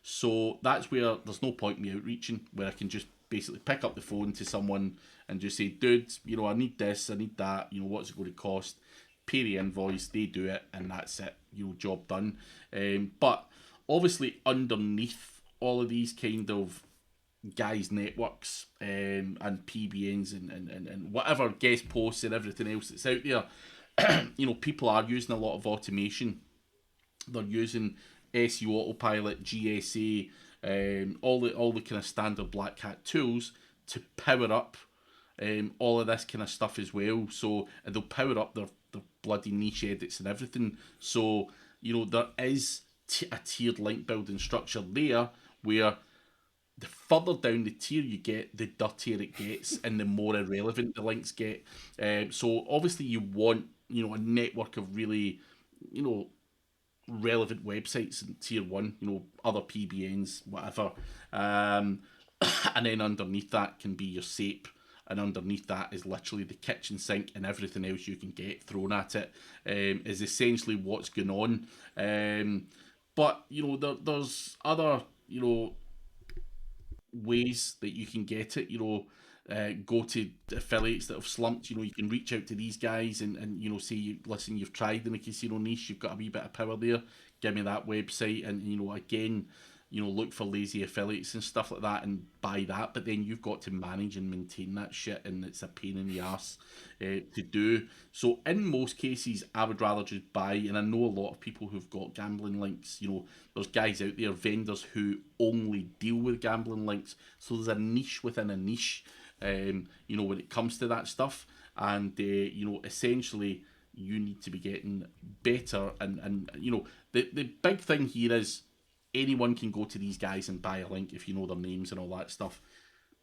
So that's where there's no point in me outreaching, where I can just basically pick up the phone to someone and just say, dude, I need this, I need that, what's it going to cost? Pay the invoice, they do it, and that's it, job done. But obviously underneath all of these kind of guys' networks, and PBNs and whatever guest posts and everything else that's out there, people are using a lot of automation. They're using SEO Autopilot, GSA, all the kind of standard Black Hat tools to power up all of this kind of stuff as well. So, and they'll power up their bloody niche edits and everything. So, there is a tiered link building structure there, where the further down the tier you get, the dirtier it gets and the more irrelevant the links get. So obviously you want, a network of really, relevant websites in tier 1, other PBNs, whatever. And then underneath that can be your SAPE. And underneath that is literally the kitchen sink, and everything else you can get thrown at it, is essentially what's going on. But, there's other, ways that you can get it. Go to affiliates that have slumped. You can reach out to these guys and say, listen, you've tried in the casino niche, you've got a wee bit of power there, give me that website. And again, look for lazy affiliates and stuff like that and buy that. But then you've got to manage and maintain that shit, and it's a pain in the arse to do. So in most cases, I would rather just buy. And I know a lot of people who've got gambling links. There's guys out there, vendors who only deal with gambling links. So there's a niche within a niche. When it comes to that stuff, and essentially you need to be getting better. And the big thing here is anyone can go to these guys and buy a link if you know their names and all that stuff.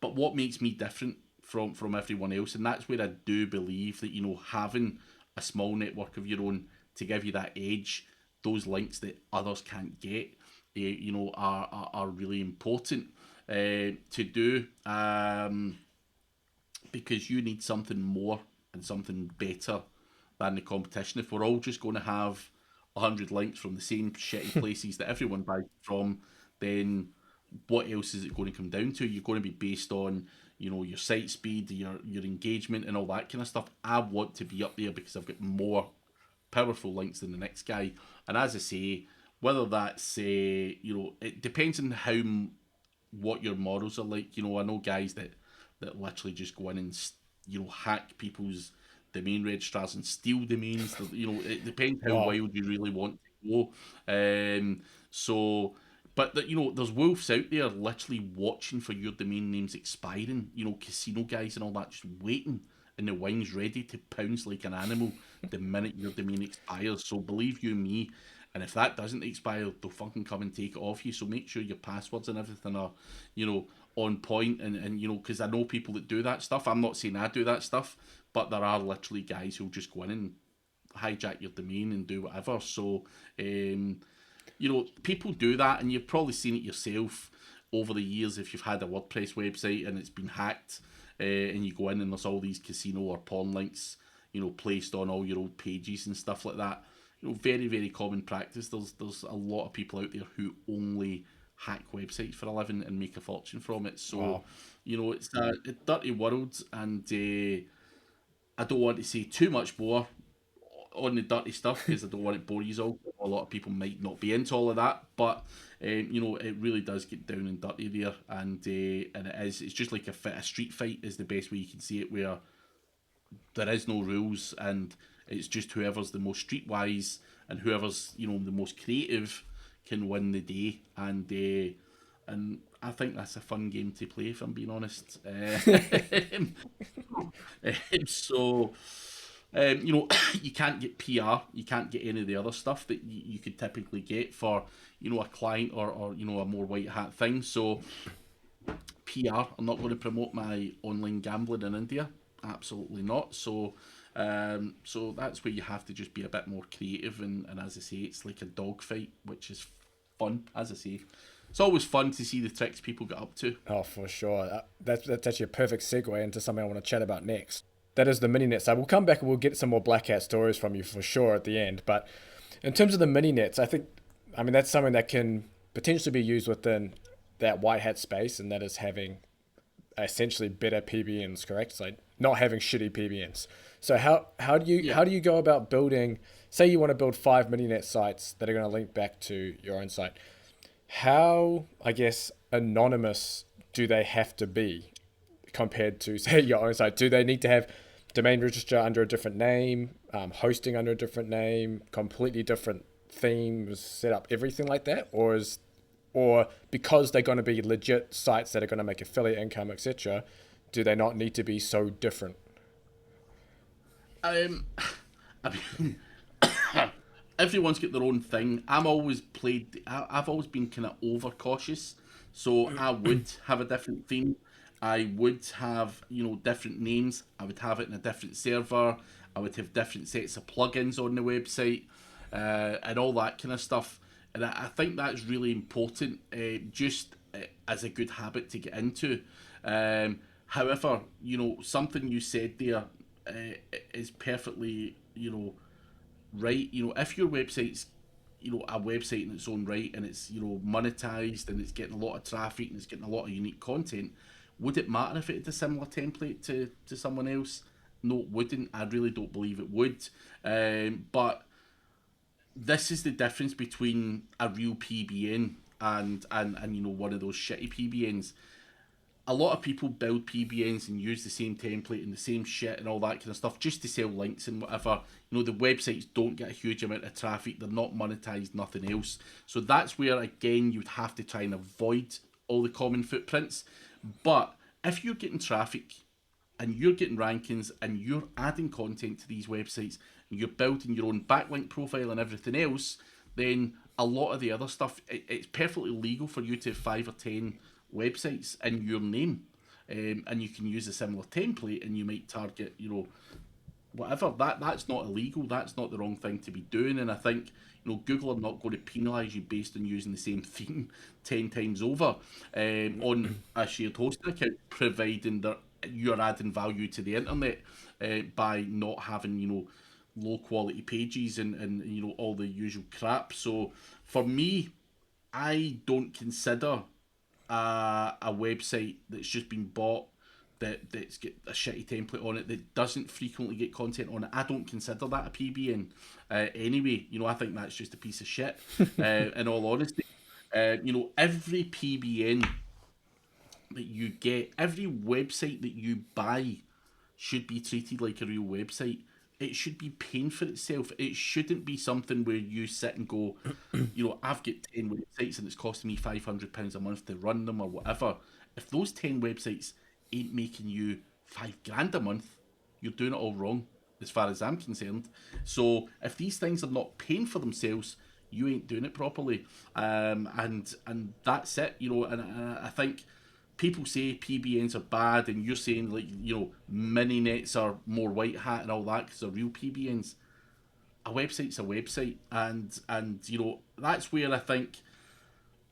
But what makes me different from everyone else, and that's where I do believe that having a small network of your own to give you that edge, those links that others can't get, are really important to do, because you need something more and something better than the competition. If we're all just going to have 100 links from the same shitty places that everyone buys from, then what else is it going to come down to? You're going to be based on, your site speed, your engagement, and all that kind of stuff. I want to be up there because I've got more powerful links than the next guy. And as I say, whether that's it depends on what your models are like. I know guys that literally just go in and hack people's domain registrars and steal domains. It depends how Wow. wild you really want to go. But there's wolves out there literally watching for your domain names expiring. Casino guys and all that just waiting in the wings, ready to pounce like an animal the minute your domain expires. So believe you me, and if that doesn't expire, they'll fucking come and take it off you. So make sure your passwords and everything are, on point. And because I know people that do that stuff. I'm not saying I do that stuff, but there are literally guys who'll just go in and hijack your domain and do whatever. So, people do that, and you've probably seen it yourself over the years if you've had a WordPress website and it's been hacked, and you go in and there's all these casino or porn links, placed on all your old pages and stuff like that. Very, very common practice. There's a lot of people out there who only hack websites for a living and make a fortune from it. So, Wow. it's a dirty world, and I don't want to say too much more on the dirty stuff because I don't want to bore you all. A lot of people might not be into all of that, but it really does get down and dirty there, and it's just like a street fight is the best way you can see it, where there is no rules, and it's just whoever's the most streetwise and whoever's the most creative can win the day, and I think that's a fun game to play, if I'm being honest. So, you can't get PR, you can't get any of the other stuff that you could typically get for, a client or a more white hat thing. So, PR, I'm not going to promote my online gambling in India. Absolutely not. So, so that's where you have to just be a bit more creative, and as I say, it's like a dogfight, which is fun. As I say, it's always fun to see the tricks people get up to. Oh, for sure. That's actually a perfect segue into something I want to chat about next. That is the mini net side. We'll come back and we'll get some more black hat stories from you for sure at the end. But in terms of the mini nets, I mean, that's something that can potentially be used within that white hat space, and that is having essentially better PBNs, correct? It's like not having shitty PBNs. So how do you go about building? Say you want to build 5 mini net sites that are going to link back to your own site. How, I guess, anonymous do they have to be compared to, say, your own site? Do they need to have domain register under a different name, hosting under a different name, completely different themes, set up, everything like that? Or because they're going to be legit sites that are going to make affiliate income, etc., do they not need to be so different? I mean, everyone's got their own thing. I've always been kind of overcautious, so I would have a different theme. I would have different names. I would have it in a different server. I would have different sets of plugins on the website, and all that kind of stuff. And I think that's really important, just as a good habit to get into. However, something you said there is perfectly, right. If your website's, a website in its own right, and it's, monetized, and it's getting a lot of traffic, and it's getting a lot of unique content, would it matter if it had a similar template to someone else? No, it wouldn't. I really don't believe it would. But this is the difference between a real PBN, and you know, one of those shitty PBNs. A lot of people build PBNs and use the same template and the same shit and all that kind of stuff just to sell links and whatever. You know, the websites don't get a huge amount of traffic. They're not monetized, nothing else. So that's where, again, you'd have to try and avoid all the common footprints. But if you're getting traffic and you're getting rankings and you're adding content to these websites and you're building your own backlink profile and everything else, then a lot of the other stuff, it's perfectly legal for you to have 5 or 10 websites in your name, and you can use a similar template and you might target, you know, whatever. That's not illegal. That's not the wrong thing to be doing. And I think, you know, Google are not going to penalise you based on using the same theme 10 times over on a shared hosting account, providing that you're adding value to the internet by not having, you know, low quality pages and you know, all the usual crap. So for me, I don't consider a website that's just been bought that's got a shitty template on it that doesn't frequently get content on it. I don't consider that a PBN anyway. You know, I think that's just a piece of shit. In all honesty, you know, every PBN that you get, every website that you buy should be treated like a real website. It should be paying for itself. It shouldn't be something where you sit and go, you know, I've got 10 websites and it's costing me £500 a month to run them or whatever. If those 10 websites ain't making you £5,000 a month, you're doing it all wrong, as far as I'm concerned. So if these things are not paying for themselves, you ain't doing it properly. And that's it, you know. And I think people say PBNs are bad, and you're saying, like, you know, mini nets are more white hat and all that because they're real PBNs. A website's a website, and you know, that's where I think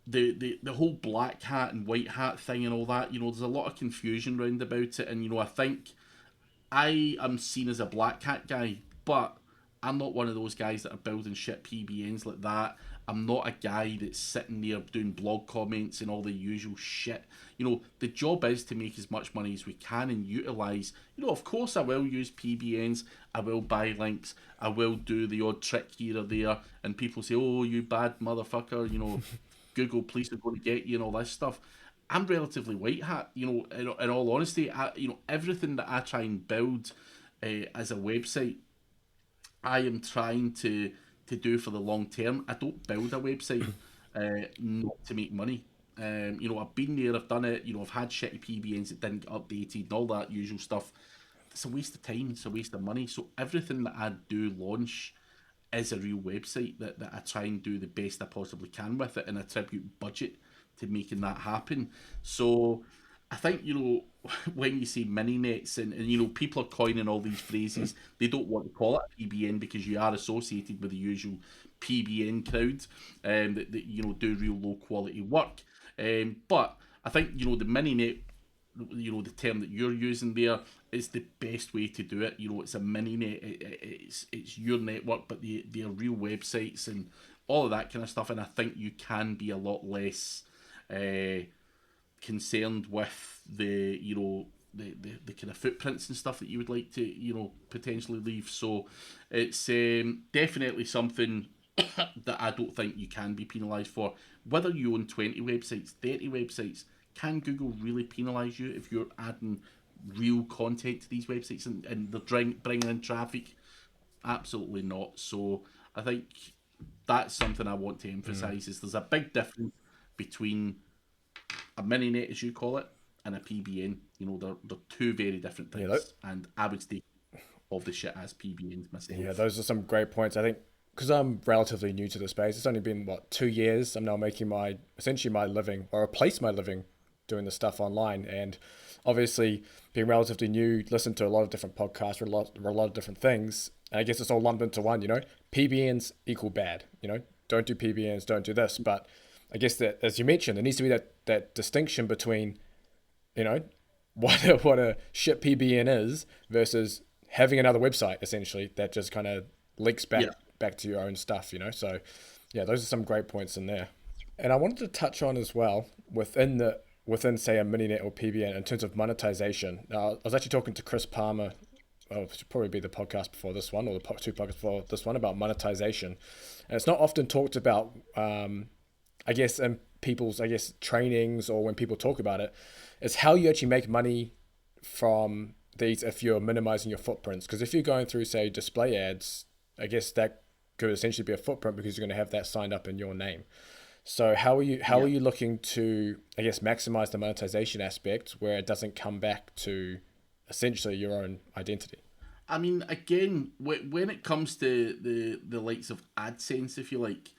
the whole black hat and white hat thing and all that, you know, there's a lot of confusion round about it. And you know, I think I am seen as a black hat guy, but I'm not one of those guys that are building shit PBNs like that. I'm not a guy that's sitting there doing blog comments and all the usual shit. You know, the job is to make as much money as we can and utilise. You know, of course I will use PBNs, I will buy links, I will do the odd trick here or there, and people say, oh, you bad motherfucker, you know, Google police are going to get you and all this stuff. I'm relatively white hat, you know, in all honesty. You know, everything that I try and build as a website, I am trying to do for the long term. I don't build a website not to make money. You know, I've been there, I've done it. You know, I've had shitty PBNs that didn't get updated and all that usual stuff. It's a waste of time. It's a waste of money. So everything that I do launch is a real website that I try and do the best I possibly can with it and attribute budget to making that happen. So I think, you know, when you say mini nets and you know, people are coining all these phrases, they don't want to call it a PBN because you are associated with the usual PBN crowd that you know, do real low quality work. But I think, you know, the mini net, you know, the term that you're using there is the best way to do it. You know, it's a mini net, it's your network, but they're real websites and all of that kind of stuff. And I think you can be a lot less concerned with the, you know, the kind of footprints and stuff that you would like to, you know, potentially leave. So it's definitely something that I don't think you can be penalised for. Whether you own 20 websites, 30 websites, can Google really penalise you if you're adding real content to these websites and they're bringing in traffic? Absolutely not. So I think that's something I want to emphasise is there's a big difference between a mini net, as you call it, and a PBN. You know, they're two very different things, and I would stay of the shit as PBNs myself. Yeah, those are some great points. I think because I'm relatively new to the space, it's only been 2 years. I'm now making essentially my living, or replace my living, doing the stuff online. And obviously, being relatively new, listen to a lot of different podcasts, a lot of different things. And I guess it's all lumped into one. You know, PBNs equal bad. You know, don't do PBNs, don't do this. But I guess that, as you mentioned, there needs to be that distinction between, you know, what a shit PBN is versus having another website essentially that just kind of links back to your own stuff, you know. So yeah, those are some great points in there. And I wanted to touch on as well within say a mininet or PBN in terms of monetization. Now, I was actually talking to Chris Palmer, it should probably be the podcast before this one, or the two podcasts before this one, about monetization. And it's not often talked about, I guess, in people's, I guess, trainings or when people talk about it, is how you actually make money from these if you're minimizing your footprints. Because if you're going through, say, display ads, I guess that could essentially be a footprint because you're going to have that signed up in your name. So how are you looking to, I guess, maximize the monetization aspect where it doesn't come back to essentially your own identity? I mean, again, when it comes to the likes of AdSense, if you like,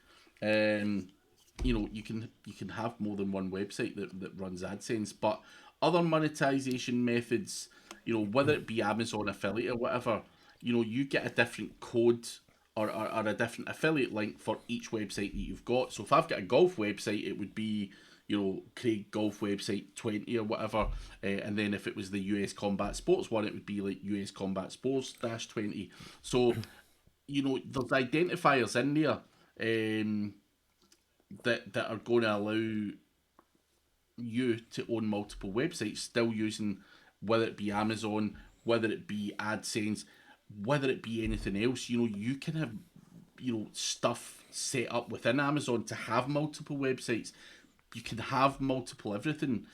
you can have more than one website that runs AdSense, but other monetization methods, whether it be Amazon affiliate or whatever, you get a different code or a different affiliate link for each website that you've got. So if I've got a golf website, it would be Craig Golf Website 20 or whatever, and then if it was the US Combat Sports one, it would be like US Combat Sports -20. So there's identifiers in there that are going to allow you to own multiple websites, still using, whether it be Amazon, whether it be AdSense, whether it be anything else. You can have stuff set up within Amazon to have multiple websites. You can have multiple everything.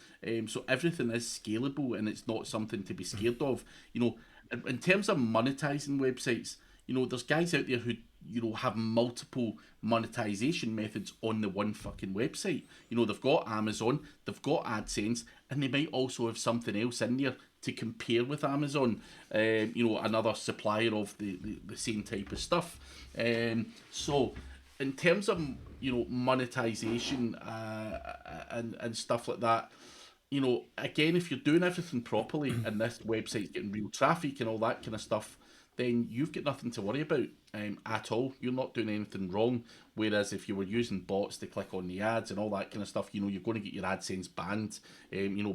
So everything is scalable, and it's not something to be scared of. In terms of monetizing websites, there's guys out there who have multiple monetization methods on the one fucking website. They've got Amazon, they've got AdSense, and they might also have something else in there to compare with Amazon. Another supplier of the same type of stuff. So in terms of monetization and stuff like that, again, if you're doing everything properly and this website's getting real traffic and all that kind of stuff, then you've got nothing to worry about at all. You're not doing anything wrong. Whereas if you were using bots to click on the ads and all that kind of stuff, you're going to get your AdSense banned.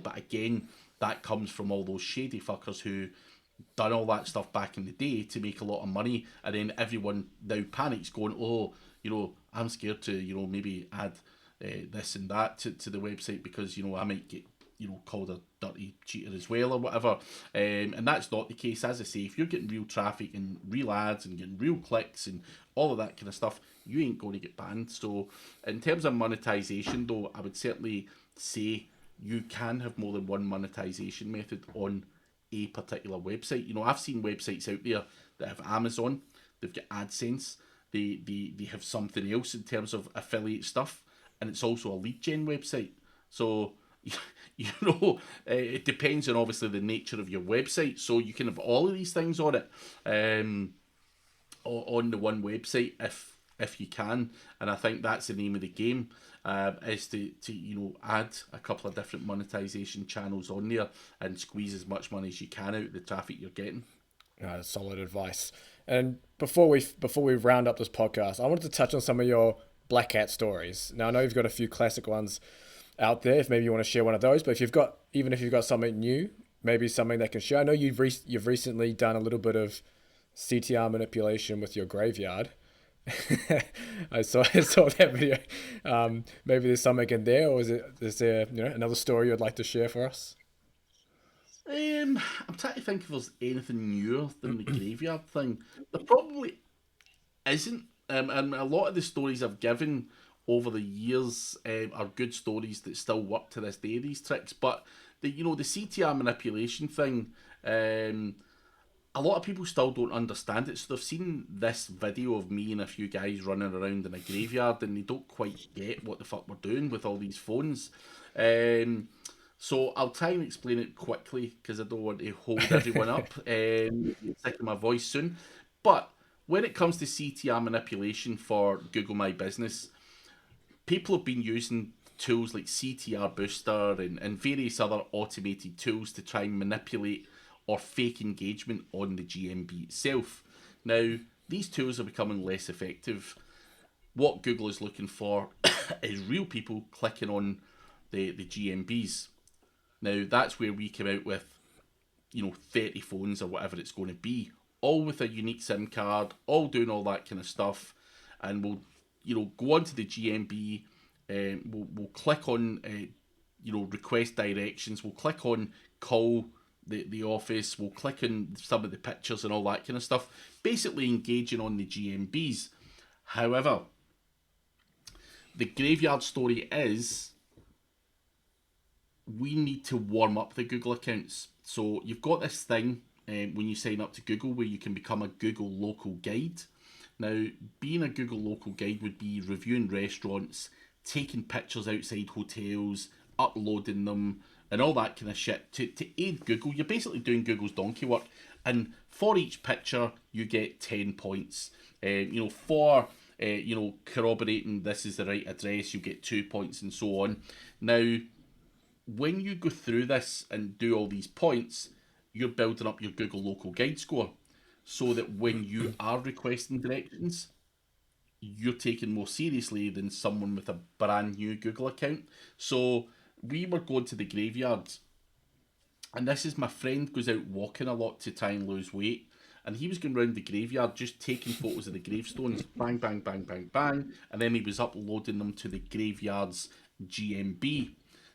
But again, that comes from all those shady fuckers who done all that stuff back in the day to make a lot of money, and then everyone now panics going, oh, I'm scared to maybe add this and that to the website because I might get called a dirty cheater as well or whatever, and that's not the case. As I say, if you're getting real traffic and real ads and getting real clicks and all of that kind of stuff, you ain't going to get banned. So in terms of monetization though, I would certainly say you can have more than one monetization method on a particular website. I've seen websites out there that have Amazon, they've got AdSense, they have something else in terms of affiliate stuff, and it's also a lead gen website. So it depends on obviously the nature of your website. So you can have all of these things on it, on the one website if you can. And I think that's the name of the game, is to add a couple of different monetization channels on there and squeeze as much money as you can out of the traffic you're getting. That's solid advice. And before we round up this podcast, I wanted to touch on some of your black hat stories. Now I know you've got a few classic ones out there, if maybe you want to share one of those, but if you've got something new, maybe something that can share. I know you've recently done a little bit of CTR manipulation with your graveyard. I saw that video. Maybe there's something in there, or is there another story you'd like to share for us? I'm trying to think if there's anything newer than the graveyard thing. There probably isn't. And a lot of the stories I've given over the years are good stories that still work to this day, these tricks. But the CTR manipulation thing, a lot of people still don't understand it. So they've seen this video of me and a few guys running around in a graveyard, and they don't quite get what the fuck we're doing with all these phones. So I'll try and explain it quickly because I don't want to hold everyone up. Sick of my voice soon. But when it comes to CTR manipulation for Google My Business, people have been using tools like CTR Booster and various other automated tools to try and manipulate or fake engagement on the GMB itself. Now, these tools are becoming less effective. What Google is looking for is real people clicking on the GMBs. Now, that's where we come out with, 30 phones or whatever it's going to be, all with a unique SIM card, all doing all that kind of stuff. And we'll, go onto the GMB, we'll click on, request directions, we'll click on call the office, we'll click on some of the pictures and all that kind of stuff, basically engaging on the GMBs. However, the graveyard story is we need to warm up the Google accounts. So you've got this thing when you sign up to Google where you can become a Google local guide. Now, being a Google local guide would be reviewing restaurants, taking pictures outside hotels, uploading them, and all that kind of shit to aid Google. You're basically doing Google's donkey work. And for each picture, you get 10 points. For corroborating this is the right address, you get 2 points and so on. Now, when you go through this and do all these points, you're building up your Google local guide score so that when you are requesting directions, you're taken more seriously than someone with a brand new Google account. So we were going to the graveyard, and this is my friend goes out walking a lot to try and lose weight, and he was going around the graveyard just taking photos of the gravestones, bang, bang, bang, bang, bang, and then he was uploading them to the graveyard's GMB.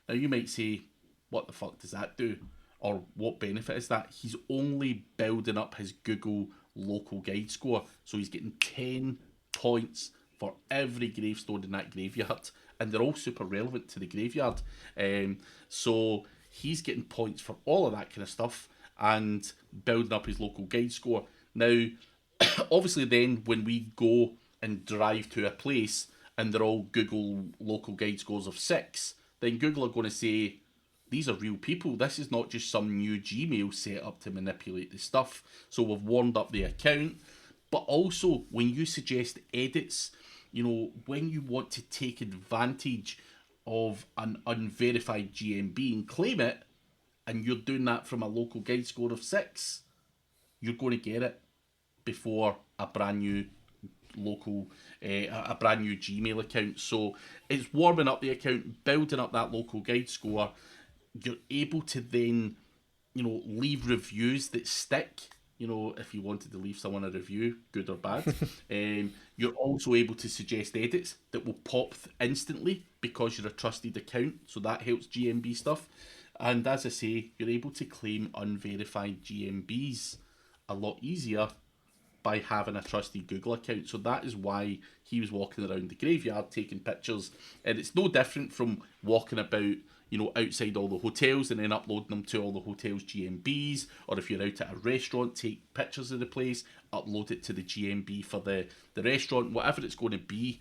Now you might say, what the fuck does that do? Or what benefit is that? He's only building up his Google local guide score. So he's getting 10 points for every gravestone in that graveyard. And they're all super relevant to the graveyard. So he's getting points for all of that kind of stuff and building up his local guide score. Now, obviously then when we go and drive to a place and they're all Google local guide scores of 6, then Google are going to say, these are real people. This is not just some new Gmail set up to manipulate the stuff. So we've warmed up the account. But also, when you suggest edits, when you want to take advantage of an unverified GMB and claim it, and you're doing that from a local guide score of 6, you're going to get it before a brand new a brand new Gmail account. So it's warming up the account, building up that local guide score. You're able to then, leave reviews that stick. If you wanted to leave someone a review, good or bad. You're also able to suggest edits that will pop instantly because you're a trusted account. So that helps GMB stuff. And as I say, you're able to claim unverified GMBs a lot easier by having a trusted Google account. So that is why he was walking around the graveyard taking pictures. And it's no different from walking about, outside all the hotels and then uploading them to all the hotels' GMBs. Or if you're out at a restaurant, take pictures of the place, upload it to the GMB for the restaurant, whatever it's going to be.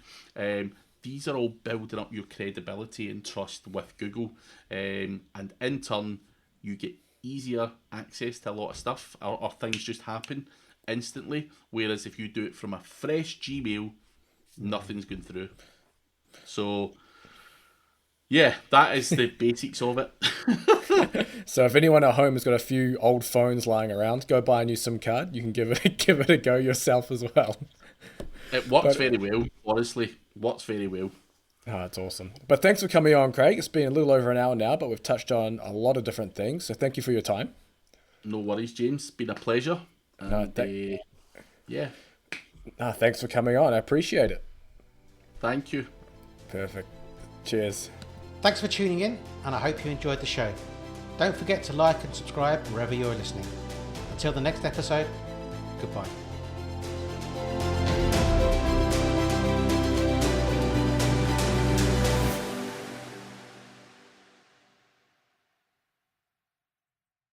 These are all building up your credibility and trust with Google. And in turn, you get easier access to a lot of stuff, or things just happen instantly, whereas if you do it from a fresh Gmail, nothing's going through. So yeah, that is the basics of it. So if anyone at home has got a few old phones lying around, go buy a new SIM card. You can give it a go yourself as well. It works very well, honestly. Works very well. Oh, it's awesome. But thanks for coming on, Craig. It's been a little over an hour now, but we've touched on a lot of different things. So thank you for your time. No worries, James. It's been a pleasure. And, thanks for coming on. I appreciate it. Thank you. Perfect. Cheers. Thanks for tuning in, and I hope you enjoyed the show. Don't forget to like and subscribe wherever you're listening. Until the next episode, goodbye.